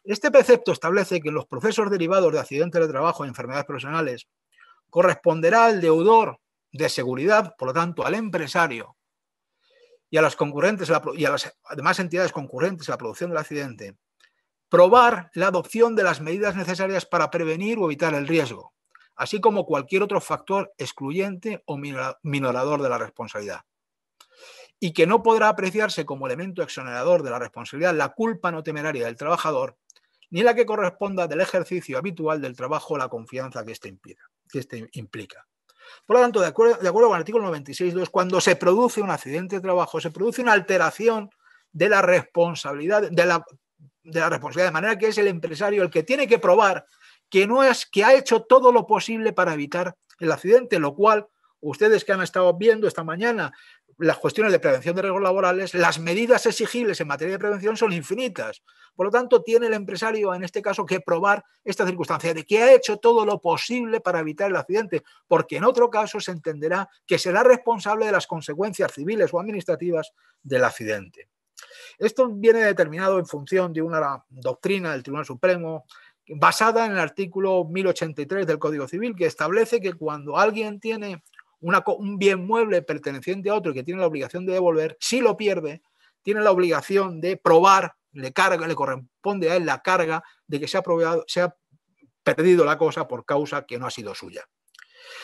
Este precepto establece que en los procesos derivados de accidentes de trabajo y enfermedades profesionales corresponderá al deudor de seguridad, por lo tanto, al empresario, y a las concurrentes y a las demás entidades concurrentes a la producción del accidente, probar la adopción de las medidas necesarias para prevenir o evitar el riesgo, así como cualquier otro factor excluyente o minorador de la responsabilidad. Y que no podrá apreciarse como elemento exonerador de la responsabilidad la culpa no temeraria del trabajador, ni la que corresponda del ejercicio habitual del trabajo o la confianza que éste implica. Por lo tanto, de acuerdo con el artículo 96.2, cuando se produce un accidente de trabajo, se produce una alteración de la responsabilidad, de manera que es el empresario el que tiene que probar que ha hecho todo lo posible para evitar el accidente, lo cual ustedes que han estado viendo esta mañana las cuestiones de prevención de riesgos laborales, las medidas exigibles en materia de prevención son infinitas. Por lo tanto, tiene el empresario en este caso que probar esta circunstancia de que ha hecho todo lo posible para evitar el accidente, porque en otro caso se entenderá que será responsable de las consecuencias civiles o administrativas del accidente. Esto viene determinado en función de una doctrina del Tribunal Supremo basada en el artículo 1083 del Código Civil, que establece que cuando alguien tiene un bien mueble perteneciente a otro y que tiene la obligación de devolver, si lo pierde, tiene la obligación de probar, le corresponde a él la carga de que se ha perdido la cosa por causa que no ha sido suya.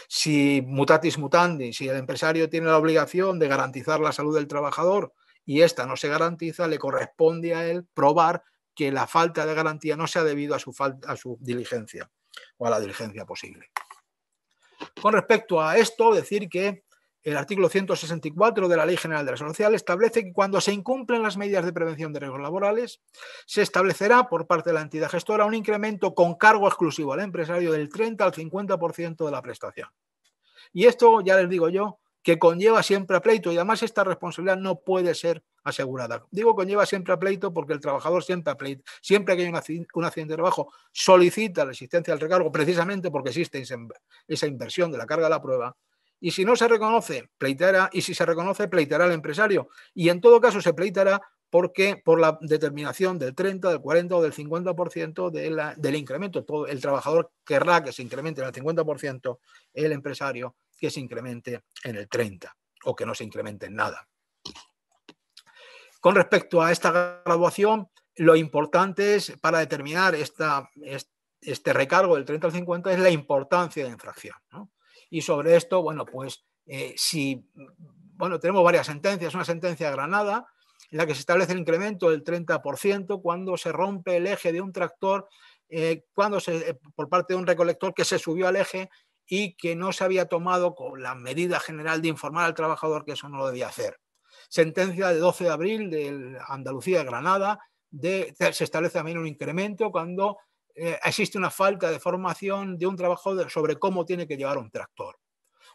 Si mutatis mutandis, si el empresario tiene la obligación de garantizar la salud del trabajador y esta no se garantiza, le corresponde a él probar que la falta de garantía no se ha debido a su diligencia o a la diligencia posible. Con respecto a esto, decir que el artículo 164 de la Ley General de la Seguridad Social establece que cuando se incumplen las medidas de prevención de riesgos laborales, se establecerá por parte de la entidad gestora un incremento con cargo exclusivo al empresario del 30 al 50% de la prestación. Y esto, ya les digo yo, que conlleva siempre a pleito, y además esta responsabilidad no puede ser asegurada. Digo conlleva siempre a pleito porque el trabajador siempre que hay un accidente de trabajo solicita la existencia del recargo precisamente porque existe esa inversión de la carga de la prueba, y si no se reconoce, pleiteará, y si se reconoce, pleiteará el empresario, y en todo caso se pleiteará porque por la determinación del 30, del 40 o del 50% del incremento. Todo el trabajador querrá que se incremente en el 50%, el empresario que se incremente en el 30% o que no se incremente en nada. Con respecto a esta graduación, lo importante es, para determinar este recargo del 30 al 50, es la importancia de la infracción, ¿no? Y sobre esto, bueno, pues tenemos varias sentencias. Una sentencia de Granada, en la que se establece el incremento del 30% cuando se rompe el eje de un tractor, por parte de un recolector que se subió al eje y que no se había tomado con la medida general de informar al trabajador que eso no lo debía hacer. Sentencia de 12 de abril de Andalucía de Granada, se establece también un incremento cuando existe una falta de formación de un trabajador sobre cómo tiene que llevar un tractor.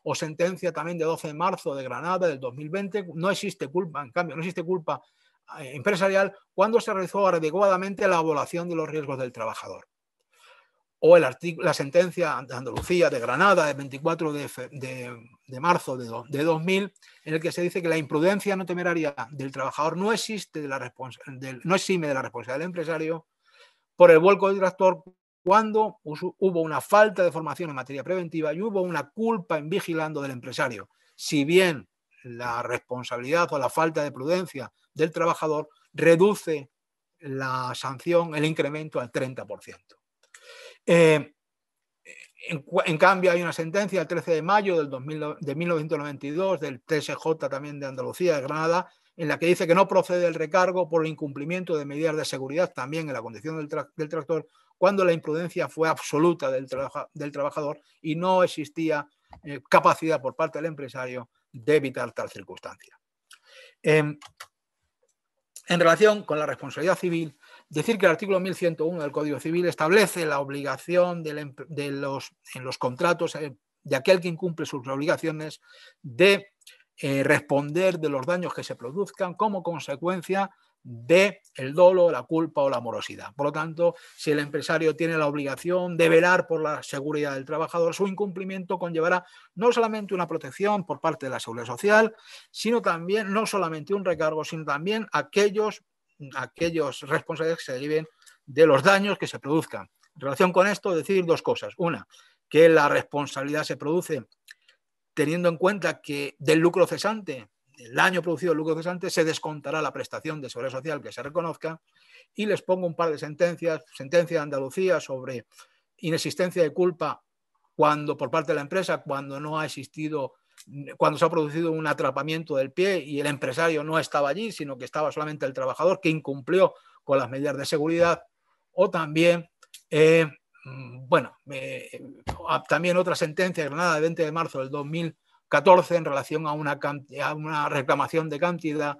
O sentencia también de 12 de marzo de Granada del 2020, no existe culpa, en cambio, no existe culpa empresarial cuando se realizó adecuadamente la evaluación de los riesgos del trabajador. O la sentencia de Andalucía de Granada del 24 de marzo de 2000, en el que se dice que la imprudencia no temeraria del trabajador no exime de la responsabilidad del empresario por el vuelco del tractor cuando hubo una falta de formación en materia preventiva y hubo una culpa en vigilando del empresario. Si bien la responsabilidad o la falta de prudencia del trabajador reduce la sanción, el incremento al 30%. En cambio, hay una sentencia del 13 de mayo de 1992 del TSJ también de Andalucía, de Granada, en la que dice que no procede el recargo por el incumplimiento de medidas de seguridad también en la condición del tractor cuando la imprudencia fue absoluta del trabajador y no existía capacidad por parte del empresario de evitar tal circunstancia. En relación con la responsabilidad civil, decir que el artículo 1101 del Código Civil establece la obligación en los contratos de aquel que incumple sus obligaciones de responder de los daños que se produzcan como consecuencia del dolo, la culpa o la morosidad. Por lo tanto, si el empresario tiene la obligación de velar por la seguridad del trabajador, su incumplimiento conllevará no solamente una protección por parte de la Seguridad Social, sino también no solamente un recargo, sino también aquellos responsables que se deriven de los daños que se produzcan. En relación con esto, decir dos cosas. Una, que la responsabilidad se produce teniendo en cuenta que del lucro cesante, del daño producido del lucro cesante, se descontará la prestación de seguridad social que se reconozca. Y les pongo un par de sentencias. Sentencia de Andalucía sobre inexistencia de culpa por parte de la empresa cuando se ha producido un atrapamiento del pie y el empresario no estaba allí, sino que estaba solamente el trabajador que incumplió con las medidas de seguridad. O también también otra sentencia de Granada de 20 de marzo del 2014 en relación a una reclamación de cantidad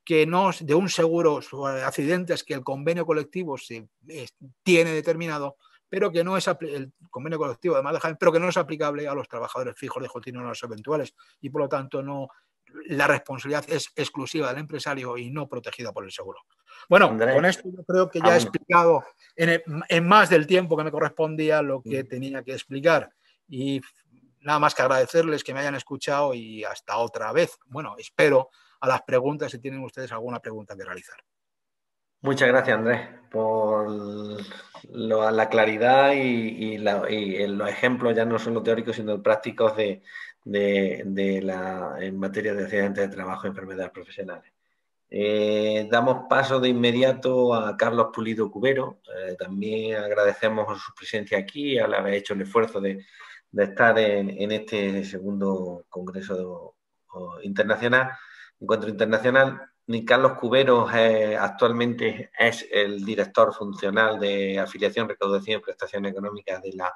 de un seguro sobre accidentes que el convenio colectivo tiene determinado, pero que no es el convenio colectivo además de Jaén, pero que no es aplicable a los trabajadores fijos de continuos eventuales y por lo tanto la responsabilidad es exclusiva del empresario y no protegida por el seguro. Bueno, Andrés, con esto yo creo que ya he explicado en más del tiempo que me correspondía lo que tenía que explicar y nada más que agradecerles que me hayan escuchado y hasta otra vez. Bueno, espero a las preguntas si tienen ustedes alguna pregunta que realizar. Muchas gracias, Andrés, por la claridad y los ejemplos ya no solo teóricos sino prácticos en materia de accidentes de trabajo y enfermedades profesionales. Damos paso de inmediato a Carlos Pulido Cubero. También agradecemos su presencia aquí, al haber hecho el esfuerzo de estar en este segundo congreso encuentro internacional. Carlos Cubero actualmente es el director funcional de afiliación, recaudación y prestaciones económicas de la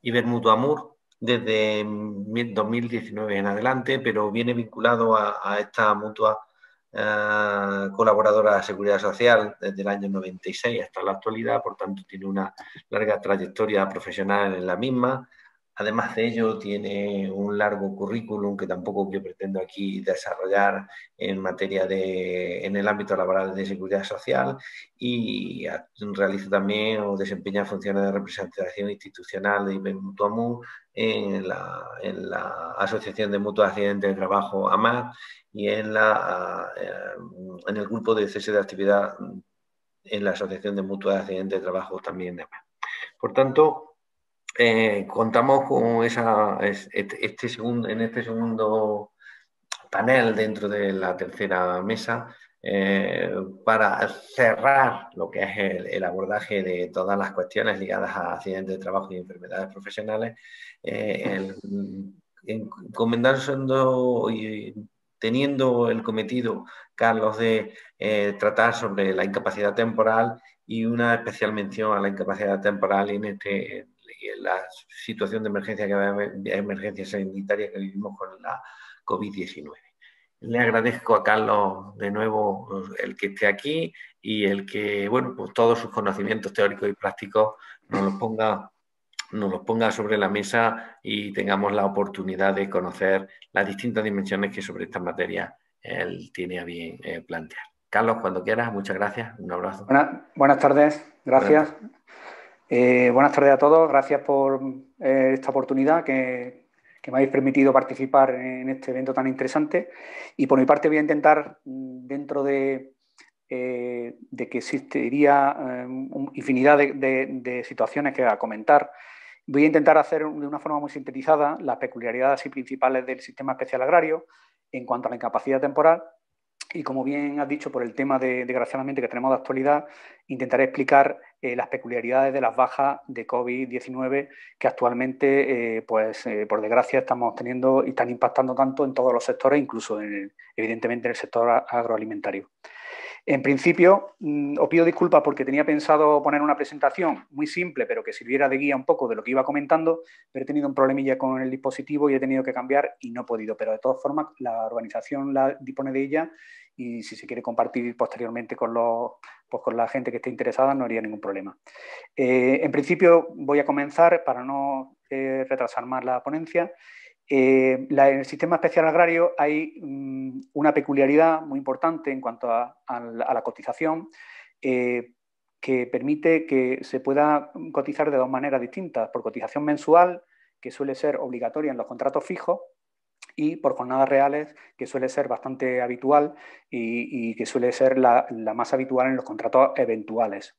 Ibermutua Amur. desde 2019 en adelante, pero viene vinculado a esta mutua colaboradora de Seguridad Social desde el año 96 hasta la actualidad, por tanto tiene una larga trayectoria profesional en la misma. Además de ello, tiene un largo currículum que tampoco yo pretendo aquí desarrollar en materia en el ámbito laboral de seguridad social, y realiza también o desempeña funciones de representación institucional de Mutuamu en la Asociación de Mutuos Accidentes de Trabajo AMAT y en el grupo de cese de actividad en la Asociación de Mutuos Accidentes de Trabajo también de AMAT. Por tanto, contamos con en este segundo panel dentro de la tercera mesa para cerrar lo que es el abordaje de todas las cuestiones ligadas a accidentes de trabajo y enfermedades profesionales, encomendando y teniendo el cometido, Carlos, de tratar sobre la incapacidad temporal y una especial mención a la incapacidad temporal en la situación de emergencia sanitaria que vivimos con la COVID-19. Le agradezco a Carlos de nuevo el que esté aquí y el que, bueno, pues todos sus conocimientos teóricos y prácticos nos los ponga sobre la mesa y tengamos la oportunidad de conocer las distintas dimensiones que sobre esta materia él tiene a bien plantear. Carlos, cuando quieras, muchas gracias. Un abrazo. Buenas tardes, gracias. Buenas tardes a todos, gracias por esta oportunidad que me habéis permitido participar en este evento tan interesante. Y por mi parte voy a intentar, dentro de que existiría infinidad de situaciones que a comentar, voy a intentar hacer de una forma muy sintetizada las peculiaridades y principales del sistema especial agrario en cuanto a la incapacidad temporal. Y como bien has dicho, por el tema desgraciadamente que tenemos de actualidad, intentaré explicar las peculiaridades de las bajas de COVID-19 que actualmente, por desgracia, estamos teniendo y están impactando tanto en todos los sectores, incluso evidentemente en el sector agroalimentario. En principio, os pido disculpas porque tenía pensado poner una presentación muy simple, pero que sirviera de guía un poco de lo que iba comentando, pero he tenido un problemilla con el dispositivo y he tenido que cambiar y no he podido. Pero de todas formas, la organización dispone de ella y si se quiere compartir posteriormente con la gente que esté interesada, no habría ningún problema. En principio, voy a comenzar para no retrasar más la ponencia. En el sistema especial agrario hay una peculiaridad muy importante en cuanto a la cotización que permite que se pueda cotizar de dos maneras distintas, por cotización mensual, que suele ser obligatoria en los contratos fijos, y por jornadas reales, que suele ser bastante habitual y que suele ser la más habitual en los contratos eventuales.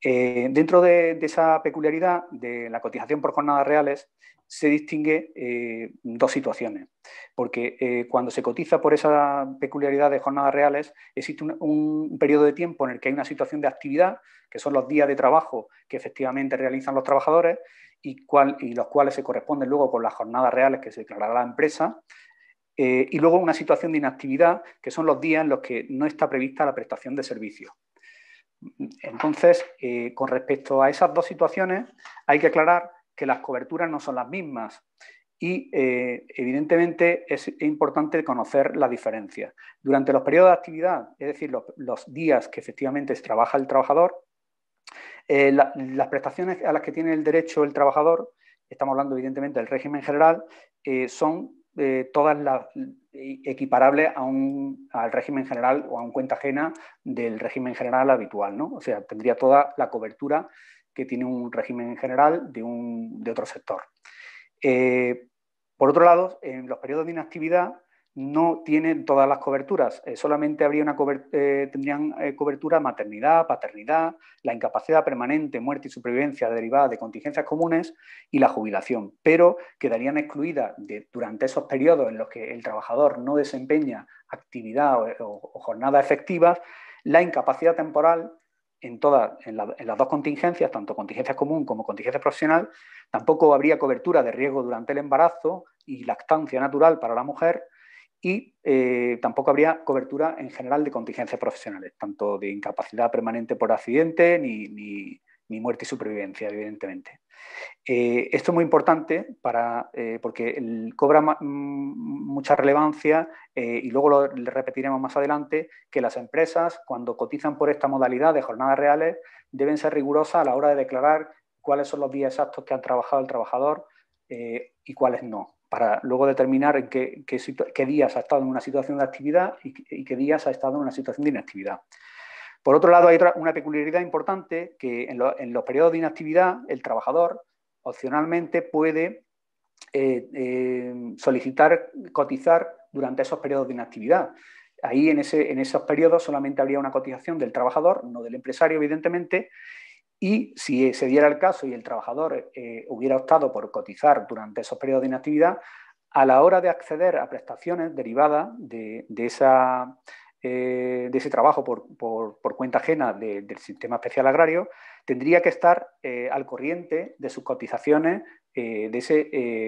Dentro de esa peculiaridad de la cotización por jornadas reales, se distingue dos situaciones, porque cuando se cotiza por esa peculiaridad de jornadas reales, existe un periodo de tiempo en el que hay una situación de actividad, que son los días de trabajo que efectivamente realizan los trabajadores, y los cuales se corresponden luego con las jornadas reales que se declarará la empresa, y luego una situación de inactividad, que son los días en los que no está prevista la prestación de servicios. Entonces, con respecto a esas dos situaciones, hay que aclarar que las coberturas no son las mismas y, evidentemente, es importante conocer la diferencia. Durante los periodos de actividad, es decir, los días que efectivamente trabaja el trabajador, las prestaciones a las que tiene el derecho el trabajador, estamos hablando evidentemente del régimen general, son todas las equiparables al régimen general o a un cuenta ajena del régimen general habitual, ¿no? O sea, tendría toda la cobertura que tiene un régimen general de otro sector. Por otro lado, en los periodos de inactividad no tienen todas las coberturas, solamente tendrían cobertura maternidad, paternidad, la incapacidad permanente, muerte y supervivencia derivada de contingencias comunes y la jubilación, pero quedarían excluidas durante esos periodos en los que el trabajador no desempeña actividad o jornadas efectivas, la incapacidad temporal en las dos contingencias, tanto contingencia común como contingencia profesional. Tampoco habría cobertura de riesgo durante el embarazo y lactancia natural para la mujer, y tampoco habría cobertura en general de contingencias profesionales, tanto de incapacidad permanente por accidente ni mi muerte y supervivencia, evidentemente. Esto es muy importante porque cobra mucha relevancia y luego le repetiremos más adelante que las empresas, cuando cotizan por esta modalidad de jornadas reales, deben ser rigurosas a la hora de declarar cuáles son los días exactos que han trabajado el trabajador y cuáles no, para luego determinar en qué días ha estado en una situación de actividad y qué días ha estado en una situación de inactividad. Por otro lado, hay una peculiaridad importante que en los periodos de inactividad el trabajador opcionalmente puede solicitar cotizar durante esos periodos de inactividad. Ahí en esos periodos solamente habría una cotización del trabajador, no del empresario, evidentemente, y si se diera el caso y el trabajador hubiera optado por cotizar durante esos periodos de inactividad, a la hora de acceder a prestaciones derivadas de ese trabajo por cuenta ajena del sistema especial agrario, tendría que estar al corriente de sus cotizaciones,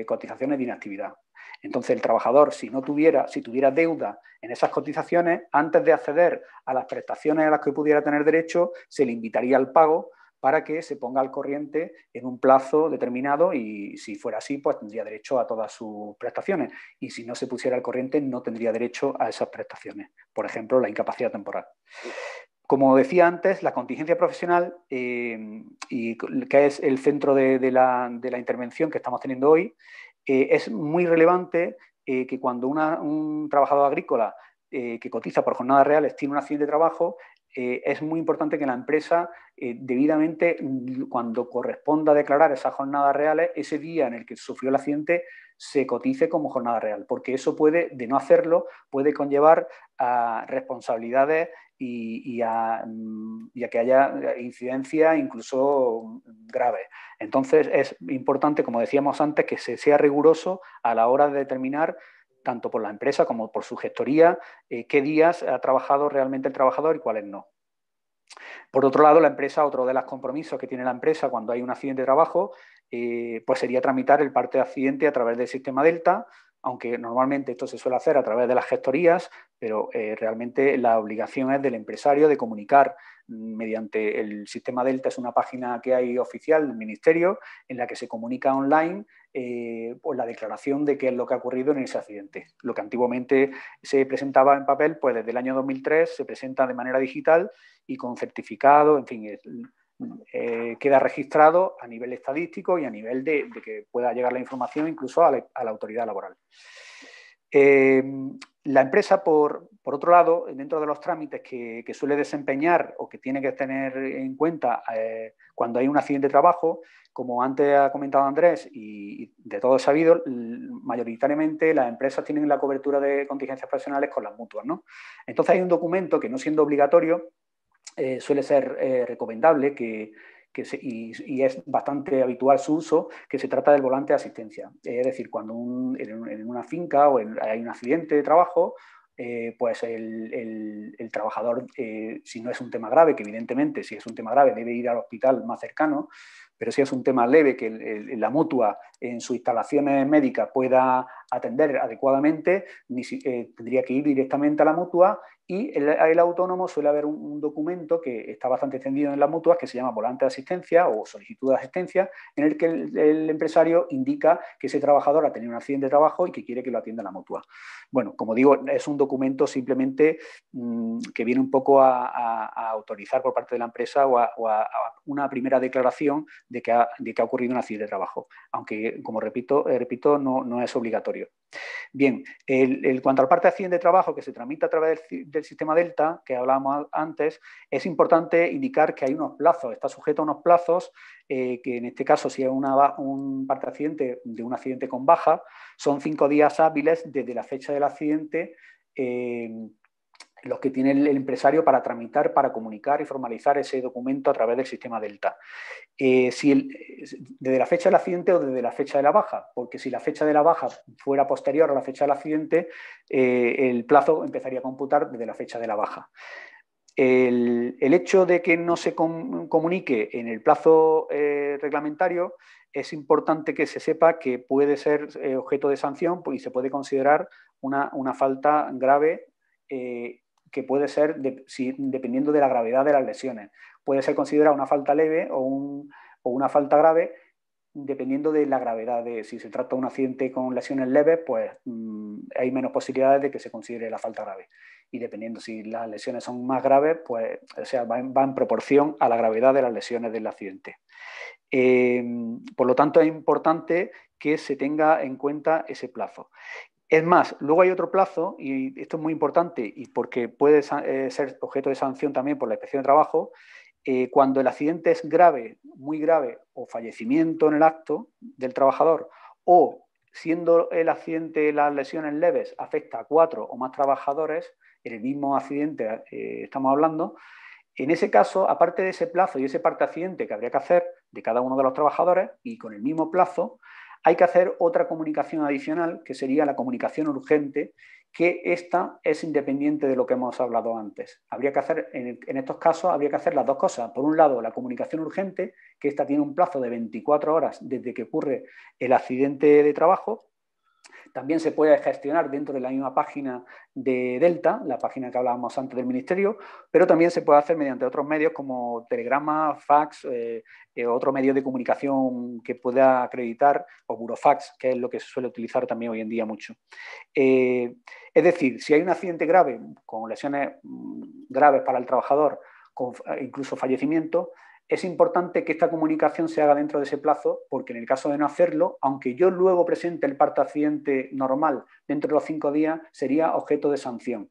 cotizaciones de inactividad. Entonces, el trabajador, si tuviera deuda en esas cotizaciones, antes de acceder a las prestaciones a las que pudiera tener derecho, se le invitaría al pago para que se ponga al corriente en un plazo determinado y si fuera así, pues tendría derecho a todas sus prestaciones. Y si no se pusiera al corriente, no tendría derecho a esas prestaciones. Por ejemplo, la incapacidad temporal. Como decía antes, la contingencia profesional, y que es el centro de la intervención que estamos teniendo hoy, es muy relevante que cuando un trabajador agrícola que cotiza por jornadas reales tiene un accidente de trabajo, es muy importante que la empresa debidamente, cuando corresponda declarar esas jornadas reales, ese día en el que sufrió el accidente se cotice como jornada real, porque eso puede, de no hacerlo, puede conllevar a responsabilidades y a que haya incidencias incluso graves. Entonces es importante, como decíamos antes, que se sea riguroso a la hora de determinar, tanto por la empresa como por su gestoría, qué días ha trabajado realmente el trabajador y cuáles no. Por otro lado, la empresa, otro de los compromisos que tiene la empresa cuando hay un accidente de trabajo, pues sería tramitar el parte de accidente a través del sistema Delta, aunque normalmente esto se suele hacer a través de las gestorías, pero realmente la obligación es del empresario de comunicar mediante el sistema Delta. Es una página que hay oficial del Ministerio en la que se comunica online pues la declaración de qué es lo que ha ocurrido en ese accidente. Lo que antiguamente se presentaba en papel, pues desde el año 2003 se presenta de manera digital y con certificado, en fin, queda registrado a nivel estadístico y a nivel de que pueda llegar la información incluso a la autoridad laboral. La empresa, por otro lado, dentro de los trámites que suele desempeñar o que tiene que tener en cuenta cuando hay un accidente de trabajo, como antes ha comentado Andrés y de todo es sabido, mayoritariamente las empresas tienen la cobertura de contingencias profesionales con las mutuas, ¿no? Entonces hay un documento que, no siendo obligatorio, suele ser recomendable y es bastante habitual su uso, que se trata del volante de asistencia. Es decir, cuando en una finca o hay un accidente de trabajo, pues el trabajador, si no es un tema grave, que evidentemente si es un tema grave debe ir al hospital más cercano, pero si es un tema leve que la mutua en sus instalaciones médicas pueda atender adecuadamente, tendría que ir directamente a la mutua. Y el autónomo suele haber un documento que está bastante extendido en las mutuas que se llama volante de asistencia o solicitud de asistencia, en el que el empresario indica que ese trabajador ha tenido un accidente de trabajo y que quiere que lo atienda la mutua. Bueno, como digo, es un documento simplemente que viene un poco a autorizar por parte de la empresa o a una primera declaración de que ha ocurrido un accidente de trabajo, aunque, como repito, no es obligatorio. Bien, cuanto al parte de accidente de trabajo que se tramita a través del sistema Delta, que hablábamos antes, es importante indicar que hay unos plazos, está sujeto a unos plazos que en este caso, si es un parte de accidente de un accidente con baja, son 5 días hábiles desde la fecha del accidente los que tiene el empresario para tramitar, para comunicar y formalizar ese documento a través del sistema Delta. Desde la fecha del accidente o desde la fecha de la baja, porque si la fecha de la baja fuera posterior a la fecha del accidente, el plazo empezaría a computar desde la fecha de la baja. El hecho de que no se comunique en el plazo reglamentario, es importante que se sepa que puede ser objeto de sanción y se puede considerar una falta grave que puede ser dependiendo de la gravedad de las lesiones. Puede ser considerada una falta leve o una falta grave, dependiendo de la gravedad. Si se trata de un accidente con lesiones leves, pues hay menos posibilidades de que se considere la falta grave. Y dependiendo si las lesiones son más graves, pues va en proporción a la gravedad de las lesiones del accidente. Por lo tanto, es importante que se tenga en cuenta ese plazo. Es más, luego hay otro plazo, y esto es muy importante, y porque puede ser objeto de sanción también por la Inspección de Trabajo, cuando el accidente es grave, muy grave, o fallecimiento en el acto del trabajador, o siendo el accidente, las lesiones leves, afecta a 4 o más trabajadores, en el mismo accidente estamos hablando. En ese caso, aparte de ese plazo y ese parte accidente que habría que hacer de cada uno de los trabajadores, y con el mismo plazo, hay que hacer otra comunicación adicional, que sería la comunicación urgente, que esta es independiente de lo que hemos hablado antes. Habría que hacer, en estos casos, habría que hacer las dos cosas. Por un lado, la comunicación urgente, que esta tiene un plazo de 24 horas desde que ocurre el accidente de trabajo. También se puede gestionar dentro de la misma página de Delta, la página que hablábamos antes del Ministerio, pero también se puede hacer mediante otros medios como telegrama, fax, otro medio de comunicación que pueda acreditar, o burofax, que es lo que se suele utilizar también hoy en día mucho. Es decir, si hay un accidente grave, con lesiones graves para el trabajador, con incluso fallecimiento, es importante que esta comunicación se haga dentro de ese plazo, porque en el caso de no hacerlo, aunque yo luego presente el parte accidente normal dentro de los 5 días, sería objeto de sanción.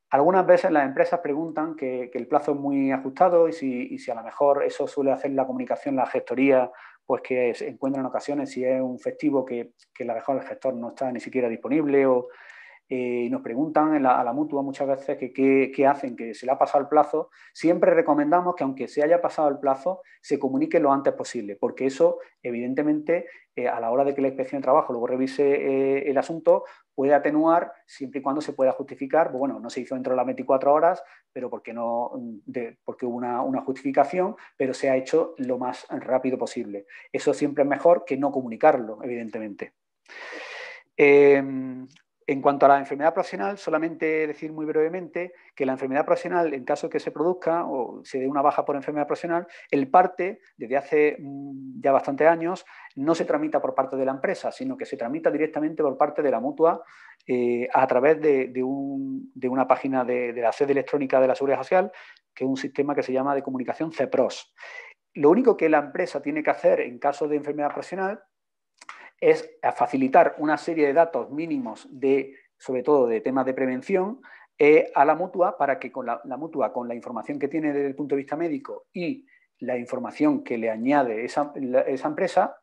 Algunas veces las empresas preguntan que el plazo es muy ajustado y si a lo mejor eso suele hacer la comunicación, la gestoría, pues que se encuentra en ocasiones si es un festivo que a lo mejor el gestor no está ni siquiera disponible y nos preguntan a la mutua muchas veces que qué hacen, que se le ha pasado el plazo. Siempre recomendamos que aunque se haya pasado el plazo, se comunique lo antes posible, porque eso, evidentemente, a la hora de que la Inspección de Trabajo luego revise el asunto, puede atenuar siempre y cuando se pueda justificar. Bueno, no se hizo dentro de las 24 horas, pero porque hubo una justificación, pero se ha hecho lo más rápido posible. Eso siempre es mejor que no comunicarlo, evidentemente. En cuanto a la enfermedad profesional, solamente decir muy brevemente que la enfermedad profesional, en caso de que se produzca o se dé una baja por enfermedad profesional, el parte, desde hace ya bastantes años, no se tramita por parte de la empresa, sino que se tramita directamente por parte de la mutua a través de una página de la sede electrónica de la Seguridad Social, que es un sistema que se llama de comunicación CEPROS. Lo único que la empresa tiene que hacer en caso de enfermedad profesional es facilitar una serie de datos mínimos sobre todo de temas de prevención, a la mutua, para que con la mutua, con la información que tiene desde el punto de vista médico y la información que le añade esa empresa,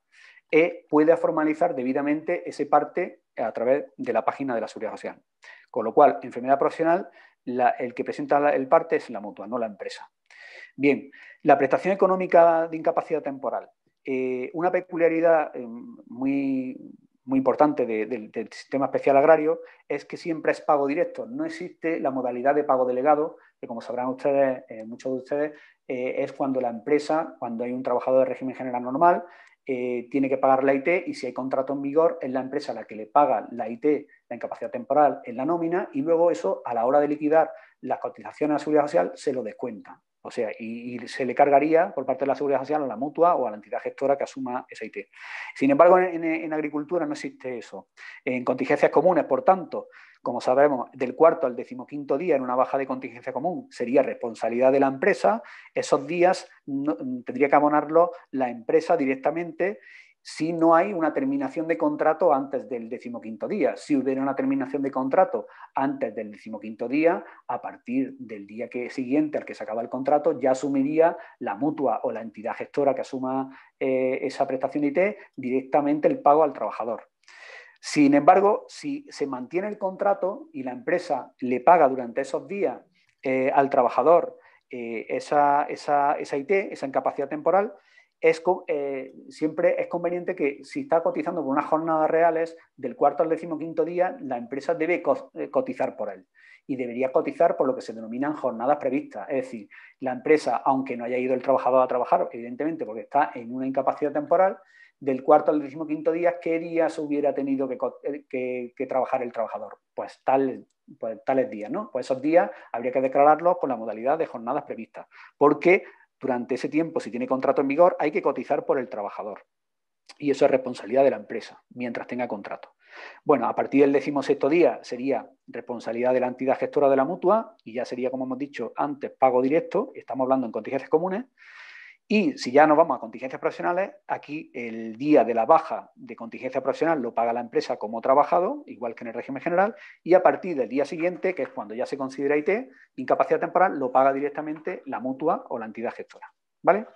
pueda formalizar debidamente ese parte a través de la página de la Seguridad Social. Con lo cual, enfermedad profesional, el que presenta el parte es la mutua, no la empresa. Bien, la prestación económica de incapacidad temporal. Una peculiaridad muy importante del sistema especial agrario es que siempre es pago directo. No existe la modalidad de pago delegado, que como sabrán ustedes, muchos de ustedes, es cuando la empresa, cuando hay un trabajador de régimen general normal, tiene que pagar la IT, y si hay contrato en vigor, es la empresa la que le paga la IT, la incapacidad temporal, en la nómina, y luego eso, a la hora de liquidar las cotizaciones a la Seguridad Social, se lo descuenta. O sea, y se le cargaría por parte de la Seguridad Social a la mutua o a la entidad gestora que asuma esa IT. Sin embargo, en agricultura no existe eso. En contingencias comunes, por tanto, como sabemos, del 4.º al 15.º día en una baja de contingencia común sería responsabilidad de la empresa. Esos días tendría que abonarlo la empresa directamente si no hay una terminación de contrato antes del 15.º día. Si hubiera una terminación de contrato antes del 15.º día, a partir del día siguiente al que se acaba el contrato, ya asumiría la mutua o la entidad gestora que asuma esa prestación de IT directamente el pago al trabajador. Sin embargo, si se mantiene el contrato y la empresa le paga durante esos días al trabajador esa IT, esa incapacidad temporal, siempre es conveniente que, si está cotizando por unas jornadas reales, del 4.º al 15.º día, la empresa debe cotizar por él. Y debería cotizar por lo que se denominan jornadas previstas. Es decir, la empresa, aunque no haya ido el trabajador a trabajar, evidentemente porque está en una incapacidad temporal, del 4.º al 15.º día, ¿qué días hubiera tenido que trabajar el trabajador? Pues tal pues, tales días, ¿no? Pues esos días habría que declararlos con la modalidad de jornadas previstas, porque durante ese tiempo, si tiene contrato en vigor, hay que cotizar por el trabajador. Y eso es responsabilidad de la empresa, mientras tenga contrato. Bueno, a partir del 16º día sería responsabilidad de la entidad gestora de la mutua y ya sería, como hemos dicho antes, pago directo. Estamos hablando en contingencias comunes. Y si ya nos vamos a contingencias profesionales, aquí el día de la baja de contingencia profesional lo paga la empresa como trabajado, igual que en el régimen general, y a partir del día siguiente, que es cuando ya se considera IT, incapacidad temporal, lo paga directamente la mutua o la entidad gestora. ¿Vale?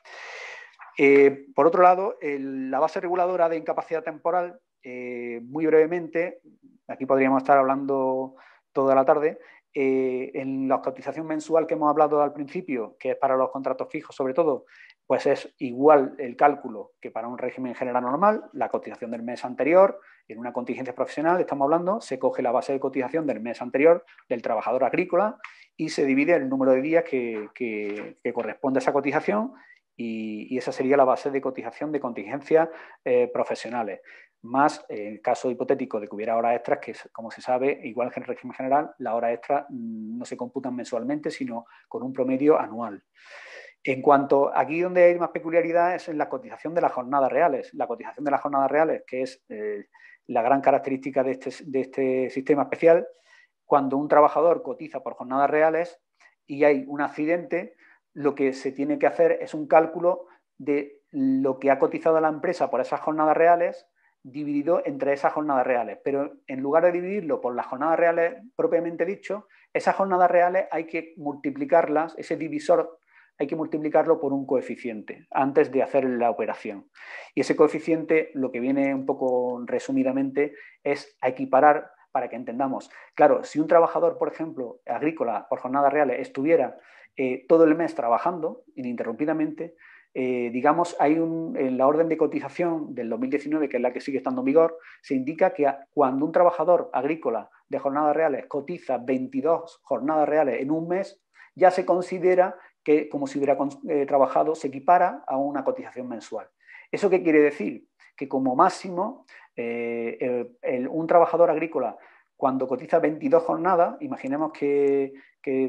Por otro lado, la base reguladora de incapacidad temporal, muy brevemente, aquí podríamos estar hablando toda la tarde, en la cotización mensual que hemos hablado al principio, que es para los contratos fijos sobre todo, pues es igual el cálculo que para un régimen general normal, la cotización del mes anterior, en una contingencia profesional, estamos hablando, se coge la base de cotización del mes anterior del trabajador agrícola y se divide el número de días que corresponde a esa cotización y esa sería la base de cotización de contingencias profesionales. Más el caso hipotético de que hubiera horas extras, que como se sabe, igual que en el régimen general, las horas extras no se computan mensualmente, sino con un promedio anual. En cuanto, aquí donde hay más peculiaridad es en la cotización de las jornadas reales. La cotización de las jornadas reales, que es la gran característica de este sistema especial, cuando un trabajador cotiza por jornadas reales y hay un accidente, lo que se tiene que hacer es un cálculo de lo que ha cotizado la empresa por esas jornadas reales dividido entre esas jornadas reales. Pero en lugar de dividirlo por las jornadas reales propiamente dicho, esas jornadas reales hay que multiplicarlas, ese divisor hay que multiplicarlo por un coeficiente antes de hacer la operación. Y ese coeficiente, lo que viene un poco resumidamente, es a equiparar, para que entendamos. Claro, si un trabajador, por ejemplo, agrícola por jornadas reales, estuviera todo el mes trabajando ininterrumpidamente, digamos, hay en la orden de cotización del 2019, que es la que sigue estando en vigor, se indica que cuando un trabajador agrícola de jornadas reales cotiza 22 jornadas reales en un mes, ya se considera que como si hubiera trabajado, se equipara a una cotización mensual. ¿Eso qué quiere decir? Que como máximo, un trabajador agrícola, cuando cotiza 22 jornadas, imaginemos que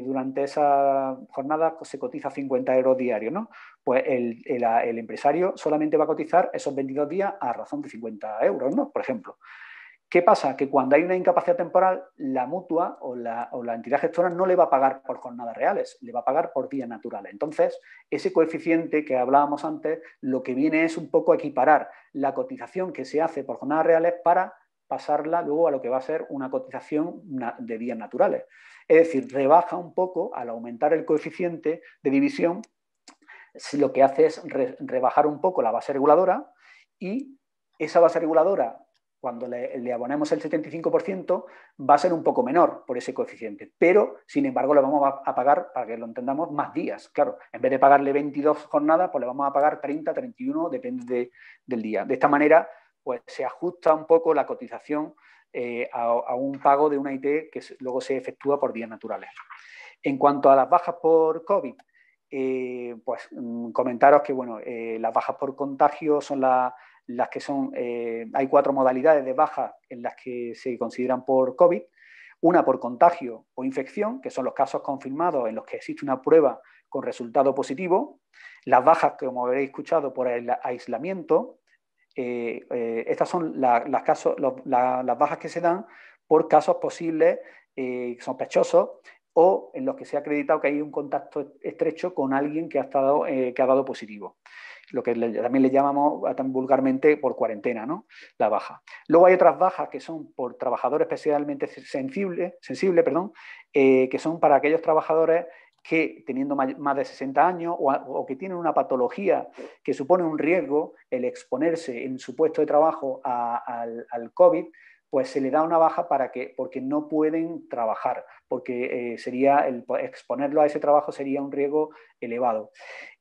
durante esa jornada se cotiza 50 euros diarios, ¿no? Pues el empresario solamente va a cotizar esos 22 días a razón de 50 euros, ¿no? Por ejemplo. ¿Qué pasa? Que cuando hay una incapacidad temporal, la mutua o la entidad gestora no le va a pagar por jornadas reales, le va a pagar por días naturales. Entonces, ese coeficiente que hablábamos antes, lo que viene es un poco equiparar la cotización que se hace por jornadas reales para pasarla luego a lo que va a ser una cotización de días naturales. Es decir, rebaja un poco, al aumentar el coeficiente de división, lo que hace es rebajar un poco la base reguladora y esa base reguladora, cuando le abonemos el 75%, va a ser un poco menor por ese coeficiente. Pero, sin embargo, le vamos a pagar, para que lo entendamos, más días. Claro, en vez de pagarle 22 jornadas, pues le vamos a pagar 30, 31, depende del día. De esta manera, pues se ajusta un poco la cotización a un pago de una IT que luego se efectúa por días naturales. En cuanto a las bajas por COVID, pues comentaros que bueno, las bajas por contagio son las que son, hay 4 modalidades de bajas en las que se consideran por COVID. Una por contagio o infección, que son los casos confirmados en los que existe una prueba con resultado positivo. Las bajas, como habréis escuchado, por el aislamiento. Estas son las bajas que se dan por casos posibles sospechosos o en los que se ha acreditado que hay un contacto estrecho con alguien que ha dado positivo. Lo que también le llamamos vulgarmente por cuarentena, ¿no? La baja. Luego hay otras bajas que son por trabajadores especialmente sensibles, que son para aquellos trabajadores que teniendo más de 60 años o que tienen una patología que supone un riesgo, el exponerse en su puesto de trabajo al COVID, pues se le da una baja porque no pueden trabajar, porque exponerlo a ese trabajo sería un riesgo elevado.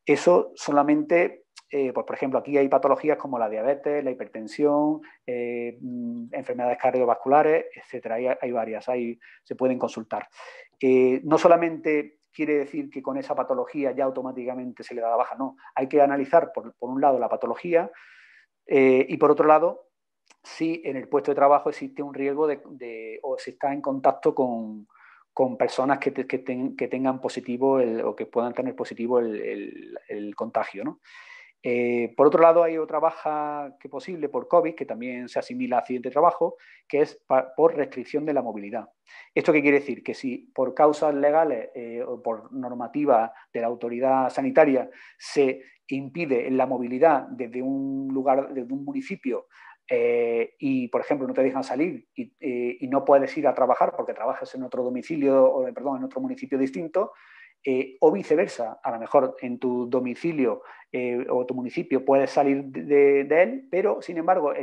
Eso solamente, pues por ejemplo, aquí hay patologías como la diabetes, la hipertensión, enfermedades cardiovasculares, etcétera. Hay varias, se pueden consultar. No solamente quiere decir que con esa patología ya automáticamente se le da la baja, no. Hay que analizar, por un lado, la patología y por otro lado, si en el puesto de trabajo existe un riesgo o se está en contacto con con personas que tengan positivo o que puedan tener positivo el contagio, ¿no? Por otro lado, hay otra baja que posible por COVID, que también se asimila a accidente de trabajo, que es por restricción de la movilidad. ¿Esto qué quiere decir? Que si por causas legales o por normativa de la autoridad sanitaria se impide la movilidad desde un lugar, desde un municipio, y, por ejemplo, no te dejan salir y no puedes ir a trabajar porque trabajas en otro domicilio, en otro municipio distinto, o viceversa, a lo mejor en tu domicilio o tu municipio puedes salir de él, pero sin embargo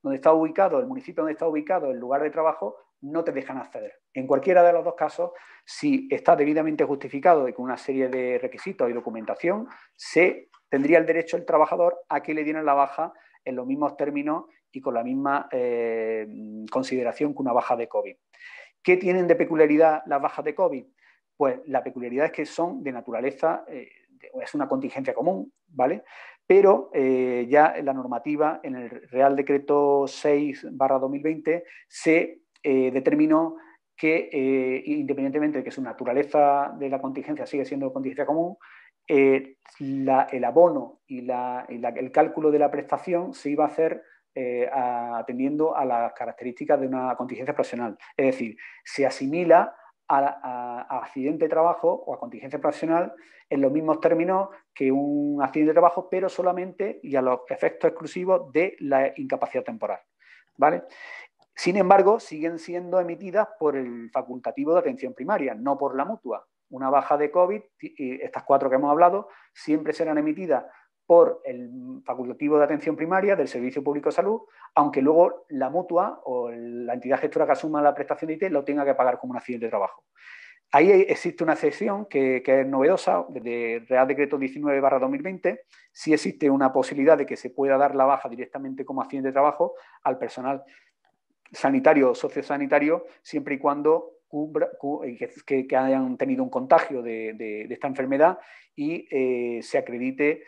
donde está ubicado, el municipio donde está ubicado el lugar de trabajo, no te dejan acceder. En cualquiera de los dos casos, si está debidamente justificado y con una serie de requisitos y documentación, se tendría el derecho el trabajador a que le dieran la baja en los mismos términos y con la misma consideración que una baja de COVID. ¿Qué tienen de peculiaridad las bajas de COVID? Pues la peculiaridad es que son de naturaleza, es una contingencia común, ¿vale? Pero ya en la normativa, en el Real Decreto 6/2020, se determinó que, independientemente de que su naturaleza de la contingencia sigue siendo contingencia común, el abono y el cálculo de la prestación se iba a hacer atendiendo a las características de una contingencia profesional. Es decir, se asimila a accidente de trabajo o a contingencia profesional en los mismos términos que un accidente de trabajo, pero solamente y a los efectos exclusivos de la incapacidad temporal, ¿vale? Sin embargo, siguen siendo emitidas por el facultativo de atención primaria, no por la mutua. Una baja de COVID, estas 4 que hemos hablado, siempre serán emitidas por el facultativo de atención primaria del Servicio Público de Salud, aunque luego la mutua o la entidad gestora que asuma la prestación de IT lo tenga que pagar como un accidente de trabajo. Ahí existe una excepción que es novedosa, de Real Decreto 19/2020, sí existe una posibilidad de que se pueda dar la baja directamente como accidente de trabajo al personal sanitario o sociosanitario, siempre y cuando que hayan tenido un contagio de esta enfermedad y se acredite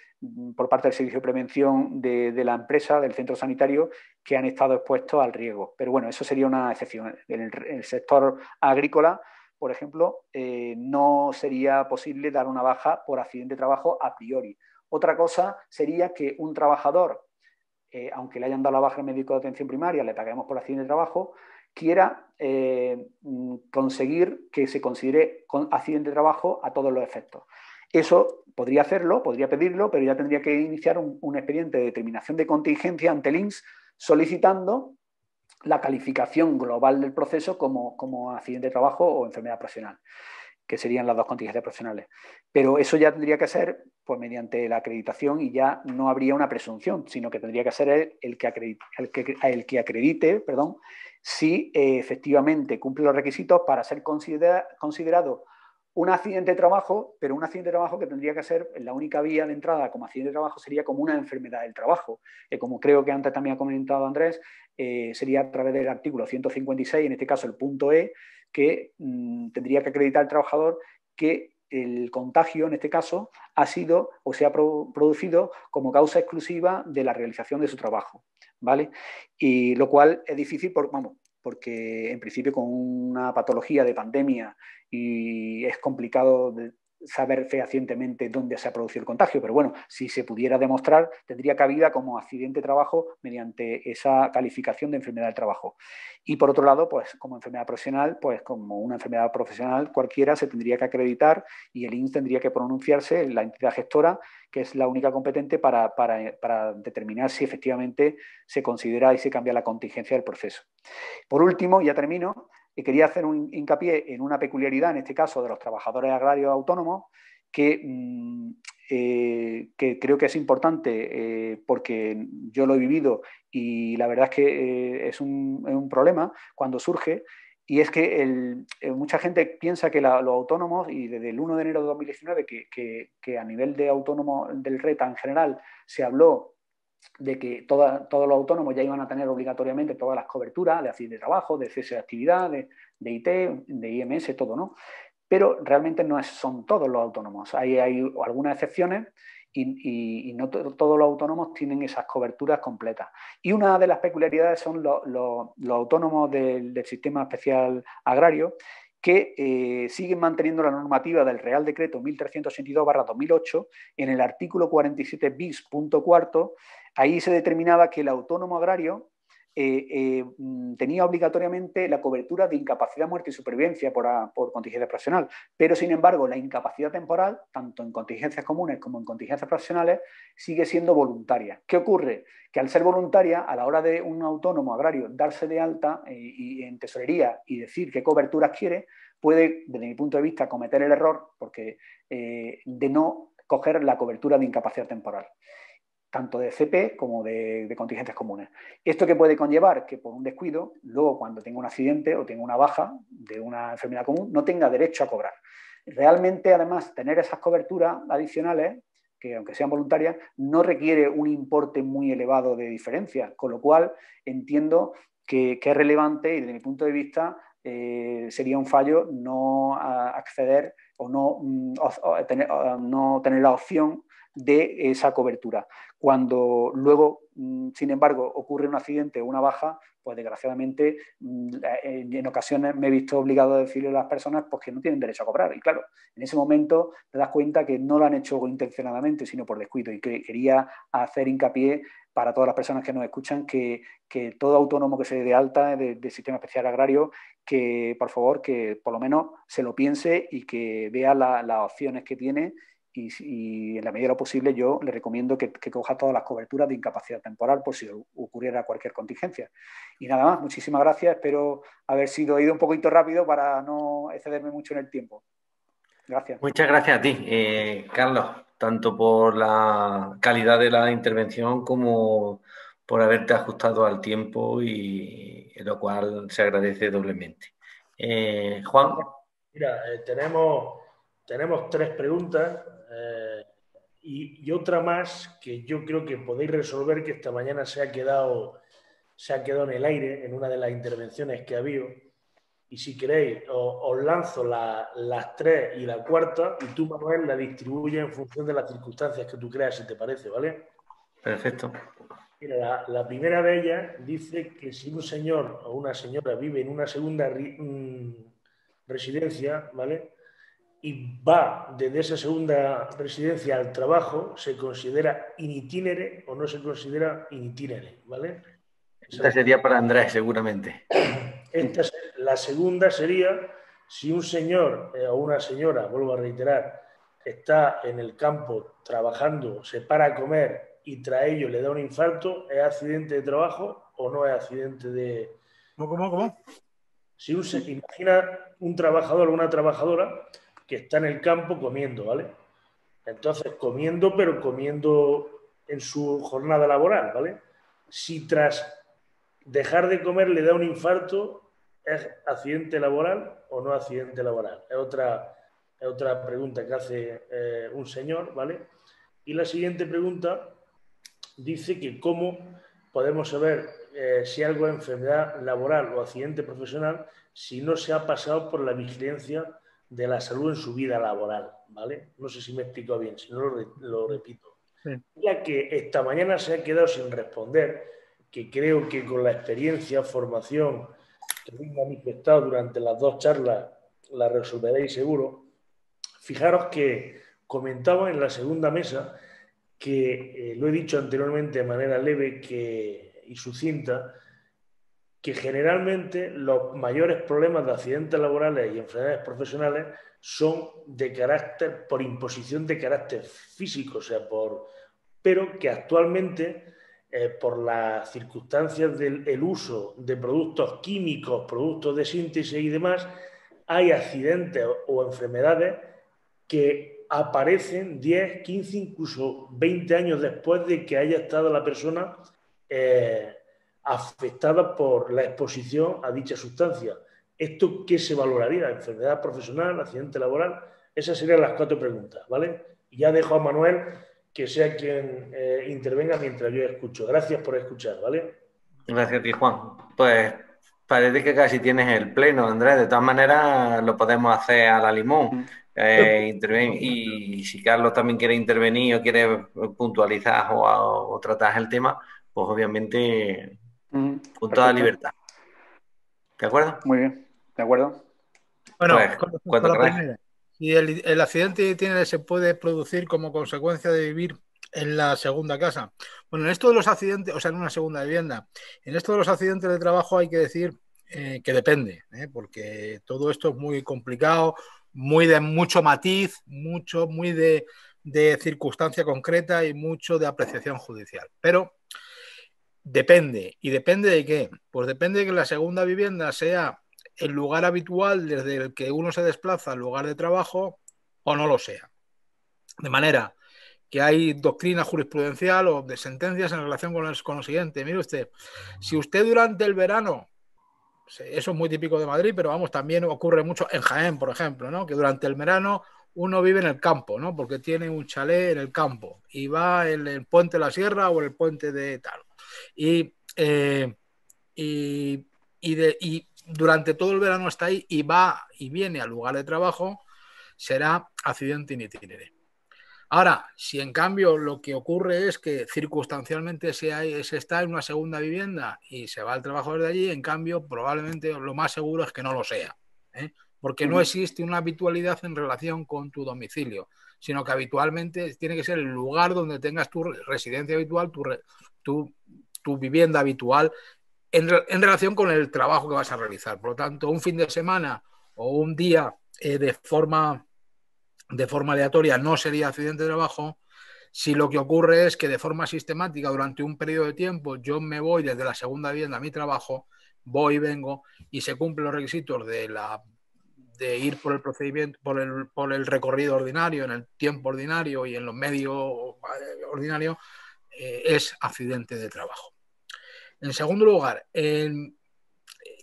por parte del Servicio de Prevención de la empresa, del centro sanitario, que han estado expuestos al riesgo. Pero bueno, eso sería una excepción. En el sector agrícola, por ejemplo, no sería posible dar una baja por accidente de trabajo a priori. Otra cosa sería que un trabajador, aunque le hayan dado la baja al médico de atención primaria, le paguemos por accidente de trabajo, quiera conseguir que se considere accidente de trabajo a todos los efectos. Eso podría hacerlo, podría pedirlo, pero ya tendría que iniciar un expediente de determinación de contingencia ante el INS solicitando la calificación global del proceso como accidente de trabajo o enfermedad profesional, que serían las 2 contingencias profesionales. Pero eso ya tendría que ser pues, mediante la acreditación y ya no habría una presunción, sino que tendría que ser el que acredite si efectivamente cumple los requisitos para ser considerado un accidente de trabajo, pero un accidente de trabajo que tendría que ser, la única vía de entrada como accidente de trabajo sería como una enfermedad del trabajo, como creo que antes también ha comentado Andrés, sería a través del artículo 156, en este caso el punto E, que tendría que acreditar al trabajador que el contagio, en este caso, ha sido o se ha producido como causa exclusiva de la realización de su trabajo, ¿vale? Y lo cual es difícil porque en principio con una patología de pandemia y es complicado saber fehacientemente dónde se ha producido el contagio, pero bueno, si se pudiera demostrar, tendría cabida como accidente de trabajo mediante esa calificación de enfermedad del trabajo. Y por otro lado, pues como enfermedad profesional, pues como una enfermedad profesional cualquiera se tendría que acreditar y el INS tendría que pronunciarse, la entidad gestora, que es la única competente para determinar si efectivamente se considera y se cambia la contingencia del proceso. Por último, ya termino, quería hacer un hincapié en una peculiaridad, en este caso de los trabajadores agrarios autónomos, que creo que es importante porque yo lo he vivido y la verdad es que es un problema cuando surge, y es que mucha gente piensa que los autónomos, y desde el 1 de enero de 2019, que a nivel de autónomos del RETA en general se habló de que todos los autónomos ya iban a tener obligatoriamente todas las coberturas de accidente de trabajo, de cese de actividad, de IT, de IMS, todo, ¿no? Pero realmente no son todos los autónomos. Hay algunas excepciones y no todos los autónomos tienen esas coberturas completas. Y una de las peculiaridades son los autónomos del sistema especial agrario, que siguen manteniendo la normativa del Real Decreto 1382/2008 en el artículo 47 bis, punto cuarto. Ahí se determinaba que el autónomo agrario tenía obligatoriamente la cobertura de incapacidad, muerte y supervivencia por contingencia profesional, pero sin embargo la incapacidad temporal, tanto en contingencias comunes como en contingencias profesionales, sigue siendo voluntaria. ¿Qué ocurre? Que al ser voluntaria, a la hora de un autónomo agrario darse de alta y en tesorería y decir qué coberturas quiere, puede, desde mi punto de vista, cometer el error de no coger la cobertura de incapacidad temporal, tanto de CP como de contingencias comunes. ¿Esto qué puede conllevar? Que por un descuido, luego cuando tenga un accidente o tenga una baja de una enfermedad común, no tenga derecho a cobrar. Realmente, además, tener esas coberturas adicionales, que aunque sean voluntarias, no requiere un importe muy elevado de diferencia, con lo cual entiendo que es relevante y desde mi punto de vista sería un fallo no acceder o no tener la opción de esa cobertura. Cuando luego, sin embargo, ocurre un accidente o una baja, pues desgraciadamente en ocasiones me he visto obligado a decirle a las personas pues, que no tienen derecho a cobrar. Y claro, en ese momento te das cuenta que no lo han hecho intencionadamente, sino por descuido. Y que quería hacer hincapié para todas las personas que nos escuchan que todo autónomo que se dé de alta del sistema especial agrario, que por favor, que por lo menos se lo piense y que vea las opciones que tiene. Y en la medida de lo posible yo le recomiendo que coja todas las coberturas de incapacidad temporal por si ocurriera cualquier contingencia. Y nada más, muchísimas gracias. Espero haber ido un poquito rápido para no excederme mucho en el tiempo. Gracias. Muchas gracias a ti, Carlos, tanto por la calidad de la intervención como por haberte ajustado al tiempo y lo cual se agradece doblemente. Juan. Mira, tenemos 3 preguntas y otra más que yo creo que podéis resolver, que esta mañana se ha quedado en el aire en una de las intervenciones que ha habido. Y si queréis, os lanzo las 3 y la cuarta, y tú, Manuel, la distribuyes en función de las circunstancias que tú creas, si te parece, ¿vale? Perfecto. Mira, la primera de ellas dice que si un señor o una señora vive en una segunda residencia, ¿vale?, y va desde esa segunda residencia al trabajo, ¿se considera in itinere o no se considera in itinere? ¿Vale? Esta sería para Andrés, seguramente. La segunda sería si un señor o una señora, vuelvo a reiterar, está en el campo trabajando, se para a comer y tras ello le da un infarto, ¿es accidente de trabajo o no es accidente de...? ¿Cómo? Imagina un trabajador o una trabajadora que está en el campo comiendo, ¿vale? Entonces, pero comiendo en su jornada laboral, ¿vale? Si tras dejar de comer le da un infarto, ¿es accidente laboral o no accidente laboral? Es otra pregunta que hace un señor, ¿vale? Y la siguiente pregunta dice que cómo podemos saber si algo es enfermedad laboral o accidente profesional si no se ha pasado por la vigilancia de la salud en su vida laboral, ¿vale? No sé si me explico bien, si no lo repito. Sí. Ya que esta mañana se ha quedado sin responder, que creo que con la experiencia, formación que habéis manifestado durante las 2 charlas la resolveréis seguro. Fijaros que comentaba en la segunda mesa que lo he dicho anteriormente de manera leve y sucinta, que generalmente los mayores problemas de accidentes laborales y enfermedades profesionales son de carácter, por imposición de carácter físico, o sea, pero que actualmente, por las circunstancias del uso de productos químicos, productos de síntesis y demás, hay accidentes o enfermedades que aparecen 10, 15, incluso 20 años después de que haya estado la persona afectada por la exposición a dicha sustancia. ¿Esto qué se valoraría? ¿Enfermedad profesional, accidente laboral? Esas serían las 4 preguntas, ¿vale? Y ya dejo a Manuel que sea quien intervenga mientras yo escucho. Gracias por escuchar, ¿vale? Gracias a ti, Juan. Pues parece que casi tienes el pleno, Andrés. De todas maneras, lo podemos hacer a la limón. Y si Carlos también quiere intervenir o quiere puntualizar o tratar el tema, pues obviamente con toda libertad. ¿De acuerdo? Muy bien, de acuerdo. Bueno, Pues, con respecto cuando a la queráis. primera, si el accidente se puede producir como consecuencia de vivir en la segunda casa. Bueno, en esto de los accidentes, o sea, en una segunda vivienda, en esto de los accidentes de trabajo hay que decir que depende, porque todo esto es muy complicado, muy de mucho matiz, muy de circunstancia concreta y mucho de apreciación judicial. Pero depende. ¿Y depende de qué? Pues depende de que la segunda vivienda sea el lugar habitual desde el que uno se desplaza al lugar de trabajo o no lo sea. De manera que hay doctrina jurisprudencial o de sentencias en relación con lo siguiente. Mire usted, si usted durante el verano, eso es muy típico de Madrid, pero vamos, también ocurre mucho en Jaén, por ejemplo, ¿no? Que durante el verano uno vive en el campo, ¿no? Porque tiene un chalet en el campo y va en el puente de la Sierra o en el puente de tal. Y, y durante todo el verano está ahí y va y viene al lugar de trabajo, será accidente in itinere. Ahora, si en cambio lo que ocurre es que circunstancialmente se está en una segunda vivienda y se va al trabajo desde allí, en cambio probablemente lo más seguro es que no lo sea, porque no existe una habitualidad en relación con tu domicilio, sino que habitualmente tiene que ser el lugar donde tengas tu residencia habitual, tu vivienda habitual en relación con el trabajo que vas a realizar. Por lo tanto, un fin de semana o un día de forma aleatoria no sería accidente de trabajo si lo que ocurre es que de forma sistemática durante un periodo de tiempo yo me voy desde la segunda vivienda a mi trabajo, voy y vengo y se cumplen los requisitos de ir por el procedimiento, por el recorrido ordinario, en el tiempo ordinario y en los medios ordinarios, es accidente de trabajo. En segundo lugar,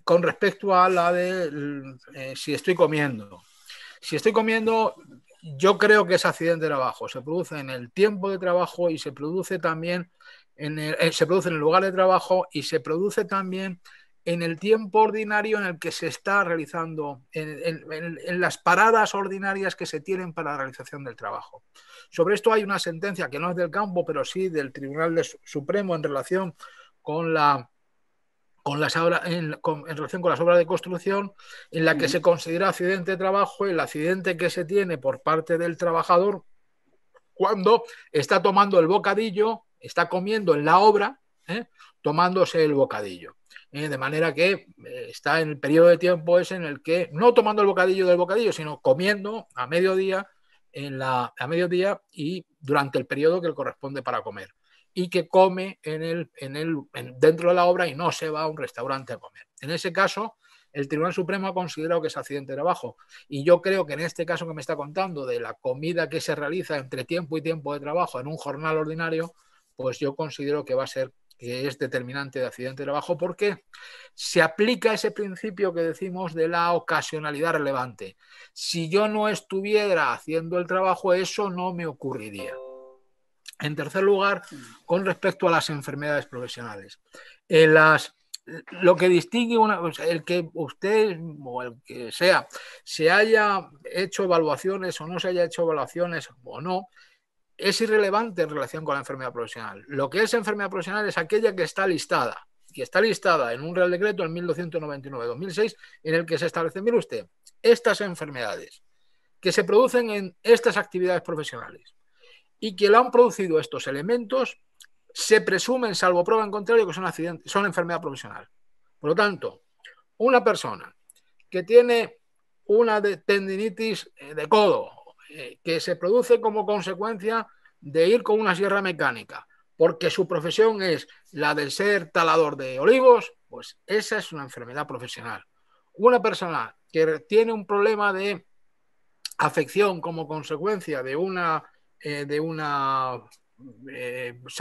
con respecto a la de si estoy comiendo. Si estoy comiendo, yo creo que es accidente de trabajo. Se produce en el tiempo de trabajo y se produce también se produce en el lugar de trabajo y se produce también en el tiempo ordinario en el que se está realizando, en las paradas ordinarias que se tienen para la realización del trabajo. Sobre esto hay una sentencia que no es del campo, pero sí del Tribunal Supremo en relación con en relación con las obras de construcción, en la que se considera accidente de trabajo el accidente que se tiene por parte del trabajador cuando está tomando el bocadillo, está comiendo en la obra, tomándose el bocadillo. De manera que está en el periodo de tiempo ese en el que, no tomando el bocadillo del bocadillo, sino comiendo a mediodía, y durante el periodo que le corresponde para comer. Y que come dentro de la obra y no se va a un restaurante a comer. En ese caso, el Tribunal Supremo ha considerado que es accidente de trabajo. Y yo creo que en este caso que me está contando de la comida que se realiza entre tiempo y tiempo de trabajo en un jornal ordinario, pues yo considero que es determinante de accidente de trabajo porque se aplica ese principio que decimos de la ocasionalidad relevante. Si yo no estuviera haciendo el trabajo, eso no me ocurriría. En tercer lugar, con respecto a las enfermedades profesionales. Lo que distingue el que usted o el que sea se haya hecho evaluaciones o no se haya hecho evaluaciones o no, es irrelevante en relación con la enfermedad profesional. Lo que es enfermedad profesional es aquella que está listada, y está listada en un Real Decreto en 1299-2006 en el que se establece, mire usted, estas enfermedades que se producen en estas actividades profesionales y que lo han producido estos elementos, se presumen, salvo prueba en contrario, que son accidentes, son enfermedad profesional. Por lo tanto, una persona que tiene una tendinitis de codo, que se produce como consecuencia de ir con una sierra mecánica, porque su profesión es la de ser talador de olivos, pues esa es una enfermedad profesional. Una persona que tiene un problema de afección como consecuencia de una se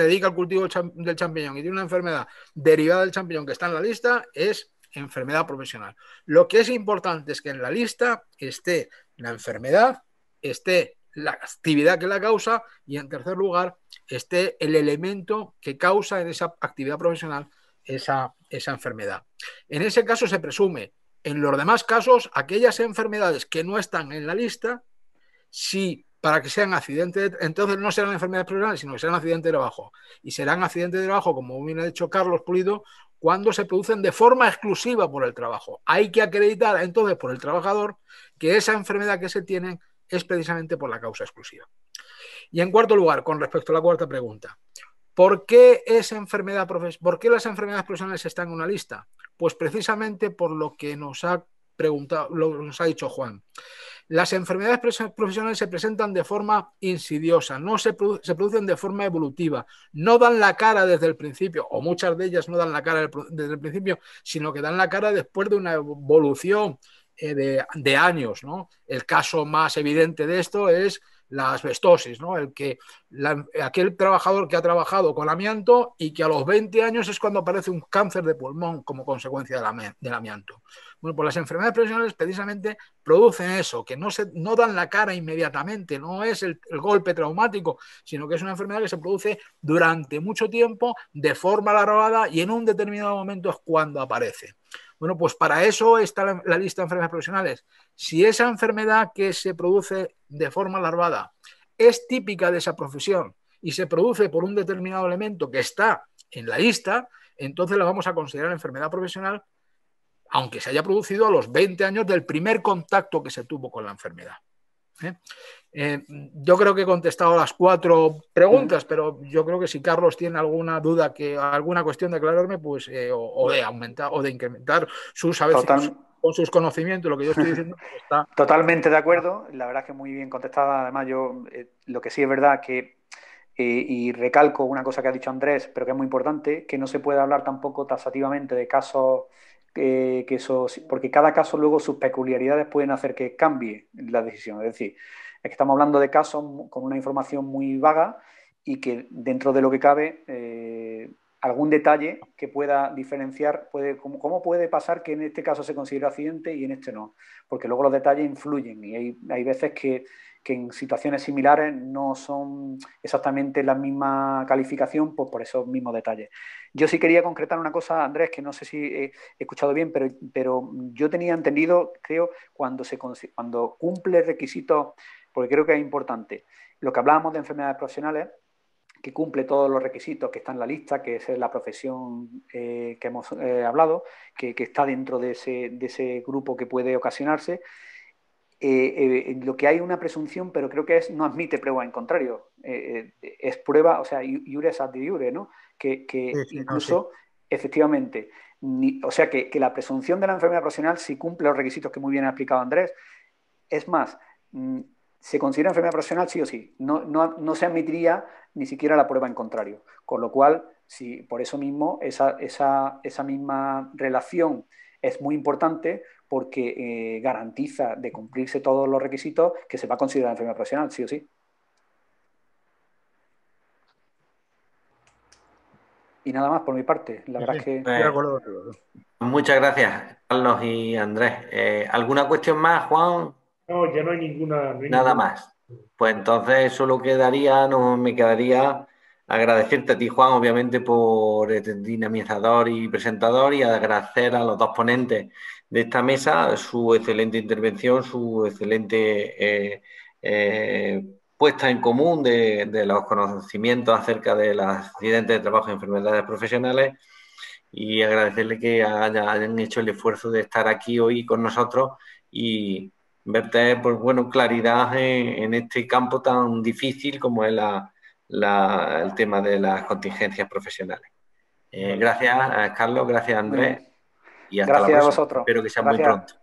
dedica al cultivo del champiñón y tiene una enfermedad derivada del champiñón que está en la lista, es enfermedad profesional. Lo que es importante es que en la lista esté la enfermedad, esté la actividad que la causa y, en tercer lugar, esté el elemento que causa en esa actividad profesional esa enfermedad. En ese caso se presume. En los demás casos, aquellas enfermedades que no están en la lista, si para que sean accidentes, entonces no serán enfermedades profesionales, sino que serán accidentes de trabajo. Y serán accidentes de trabajo, como bien ha dicho Carlos Pulido, cuando se producen de forma exclusiva por el trabajo. Hay que acreditar entonces por el trabajador que esa enfermedad que se tiene es precisamente por la causa exclusiva. Y en cuarto lugar, con respecto a la cuarta pregunta, ¿por qué las enfermedades profesionales están en una lista? Pues precisamente por lo que nos ha preguntado, nos ha dicho Juan. Las enfermedades profesionales se presentan de forma insidiosa, no se producen de forma evolutiva, no dan la cara desde el principio, o muchas de ellas no dan la cara desde el principio, sino que dan la cara después de una evolución de años, ¿no? El caso más evidente de esto es la asbestosis, ¿no? Aquel trabajador que ha trabajado con amianto y que a los 20 años es cuando aparece un cáncer de pulmón como consecuencia del amianto. Bueno, pues las enfermedades profesionales precisamente producen eso, que no dan la cara inmediatamente, no es el golpe traumático, sino que es una enfermedad que se produce durante mucho tiempo, de forma alargada y en un determinado momento es cuando aparece. Bueno, pues para eso está la lista de enfermedades profesionales. Si esa enfermedad que se produce de forma alargada es típica de esa profesión y se produce por un determinado elemento que está en la lista, entonces la vamos a considerar enfermedad profesional, aunque se haya producido a los 20 años del primer contacto que se tuvo con la enfermedad. Yo creo que he contestado las 4 preguntas, pero yo creo que si Carlos tiene alguna duda, alguna cuestión de aclararme, pues o de aumentar o de incrementar sus a veces con sus conocimientos, lo que yo estoy diciendo pues está totalmente de acuerdo. La verdad es que muy bien contestada. Además, yo lo que sí es verdad que y recalco una cosa que ha dicho Andrés, pero que es muy importante, que no se puede hablar tampoco taxativamente de casos porque cada caso luego sus peculiaridades pueden hacer que cambie la decisión. Es decir, es que estamos hablando de casos con una información muy vaga y que dentro de lo que cabe, algún detalle que pueda diferenciar, ¿cómo puede pasar que en este caso se considera accidente y en este no? Porque luego los detalles influyen y hay veces que en situaciones similares no son exactamente la misma calificación, pues por esos mismos detalles. Yo sí quería concretar una cosa, Andrés, que no sé si he escuchado bien, pero yo tenía entendido, creo, cuando cumple requisitos, porque creo que es importante, lo que hablábamos de enfermedades profesionales, que cumple todos los requisitos que están en la lista, que es la profesión que hemos hablado, que está dentro de ese grupo que puede ocasionarse. Lo que hay una presunción, pero creo que no admite prueba en contrario. Es prueba, o sea, iures ad iure, ¿no? Que sí, incluso, efectivamente, o sea, que la presunción de la enfermedad profesional, si cumple los requisitos que muy bien ha explicado Andrés, es más, se considera enfermedad profesional sí o sí. No se admitiría ni siquiera la prueba en contrario. Con lo cual, sí, por eso mismo, esa misma relación es muy importante porque garantiza de cumplirse todos los requisitos que se va a considerar enfermedad profesional, sí o sí. Y nada más por mi parte. La verdad es que... Muchas gracias, Carlos y Andrés. ¿Alguna cuestión más, Juan? No, ya no hay ninguna. Nada más. Pues entonces solo me quedaría agradecerte a ti, Juan, obviamente, por el dinamizador y presentador, y agradecer a los 2 ponentes de esta mesa su excelente intervención, su excelente puesta en común de los conocimientos acerca de los accidentes de trabajo y enfermedades profesionales, y agradecerle que hayan hecho el esfuerzo de estar aquí hoy con nosotros y verte, pues bueno, claridad en este campo tan difícil como es el tema de las contingencias profesionales. Gracias, Carlos, gracias, Andrés, y hasta gracias la próxima. A vosotros. Espero que sea gracias. Muy pronto.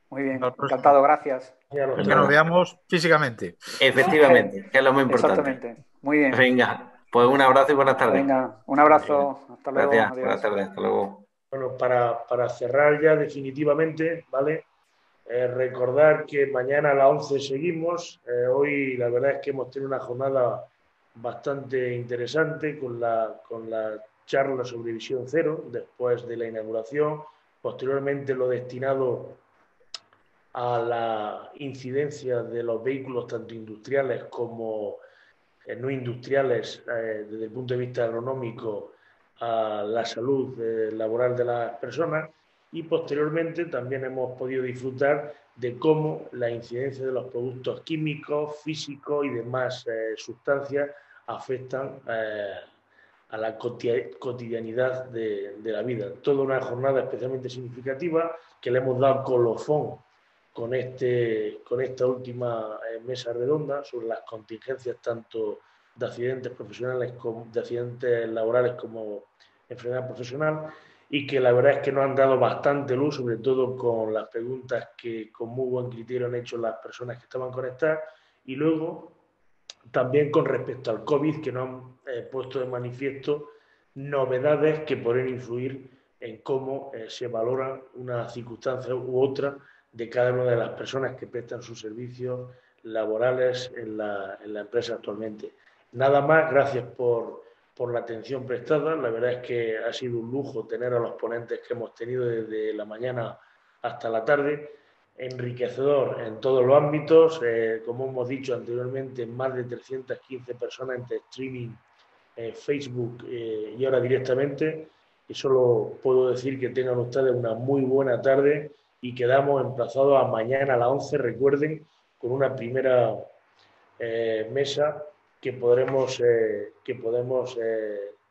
Muy bien, encantado, gracias. Que nos veamos físicamente. Efectivamente, que es lo más importante. Exactamente, muy bien. Venga, pues un abrazo y buenas tardes. Venga, un abrazo, hasta luego. Gracias, adiós. buenas tardes, hasta luego. Bueno, para cerrar ya definitivamente, ¿vale? Recordar que mañana a las 11 seguimos. Hoy la verdad es que hemos tenido una jornada bastante interesante con la charla sobre visión cero después de la inauguración. Posteriormente lo destinado a la incidencia de los vehículos tanto industriales como no industriales desde el punto de vista agronómico a la salud laboral de las personas, y posteriormente también hemos podido disfrutar de cómo la incidencia de los productos químicos, físicos y demás sustancias afectan a la cotidianidad de la vida. Toda una jornada especialmente significativa que le hemos dado colofón con esta última mesa redonda sobre las contingencias tanto de accidentes profesionales como de accidentes laborales como enfermedad profesional, y que la verdad es que nos han dado bastante luz, sobre todo con las preguntas que con muy buen criterio han hecho las personas que estaban conectadas, y luego también con respecto al COVID, que nos han puesto de manifiesto novedades que pueden influir en cómo se valora una circunstancia u otra de cada una de las personas que prestan sus servicios laborales en la empresa actualmente. Nada más, gracias por la atención prestada. La verdad es que ha sido un lujo tener a los ponentes que hemos tenido desde la mañana hasta la tarde, enriquecedor en todos los ámbitos. Como hemos dicho anteriormente, más de 315 personas entre streaming, Facebook y ahora directamente. Y solo puedo decir que tengan ustedes una muy buena tarde y quedamos emplazados a mañana a las 11, recuerden, con una primera mesa que podemos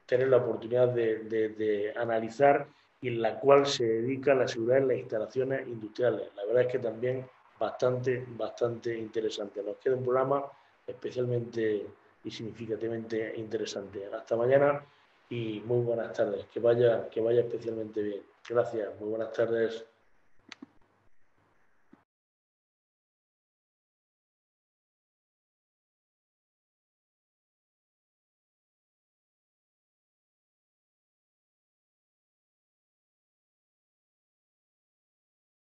tener la oportunidad de analizar y en la cual se dedica la seguridad en las instalaciones industriales. La verdad es que también bastante interesante. Nos queda un programa especialmente y significativamente interesante. Hasta mañana y muy buenas tardes. Que vaya especialmente bien. Gracias. Muy buenas tardes.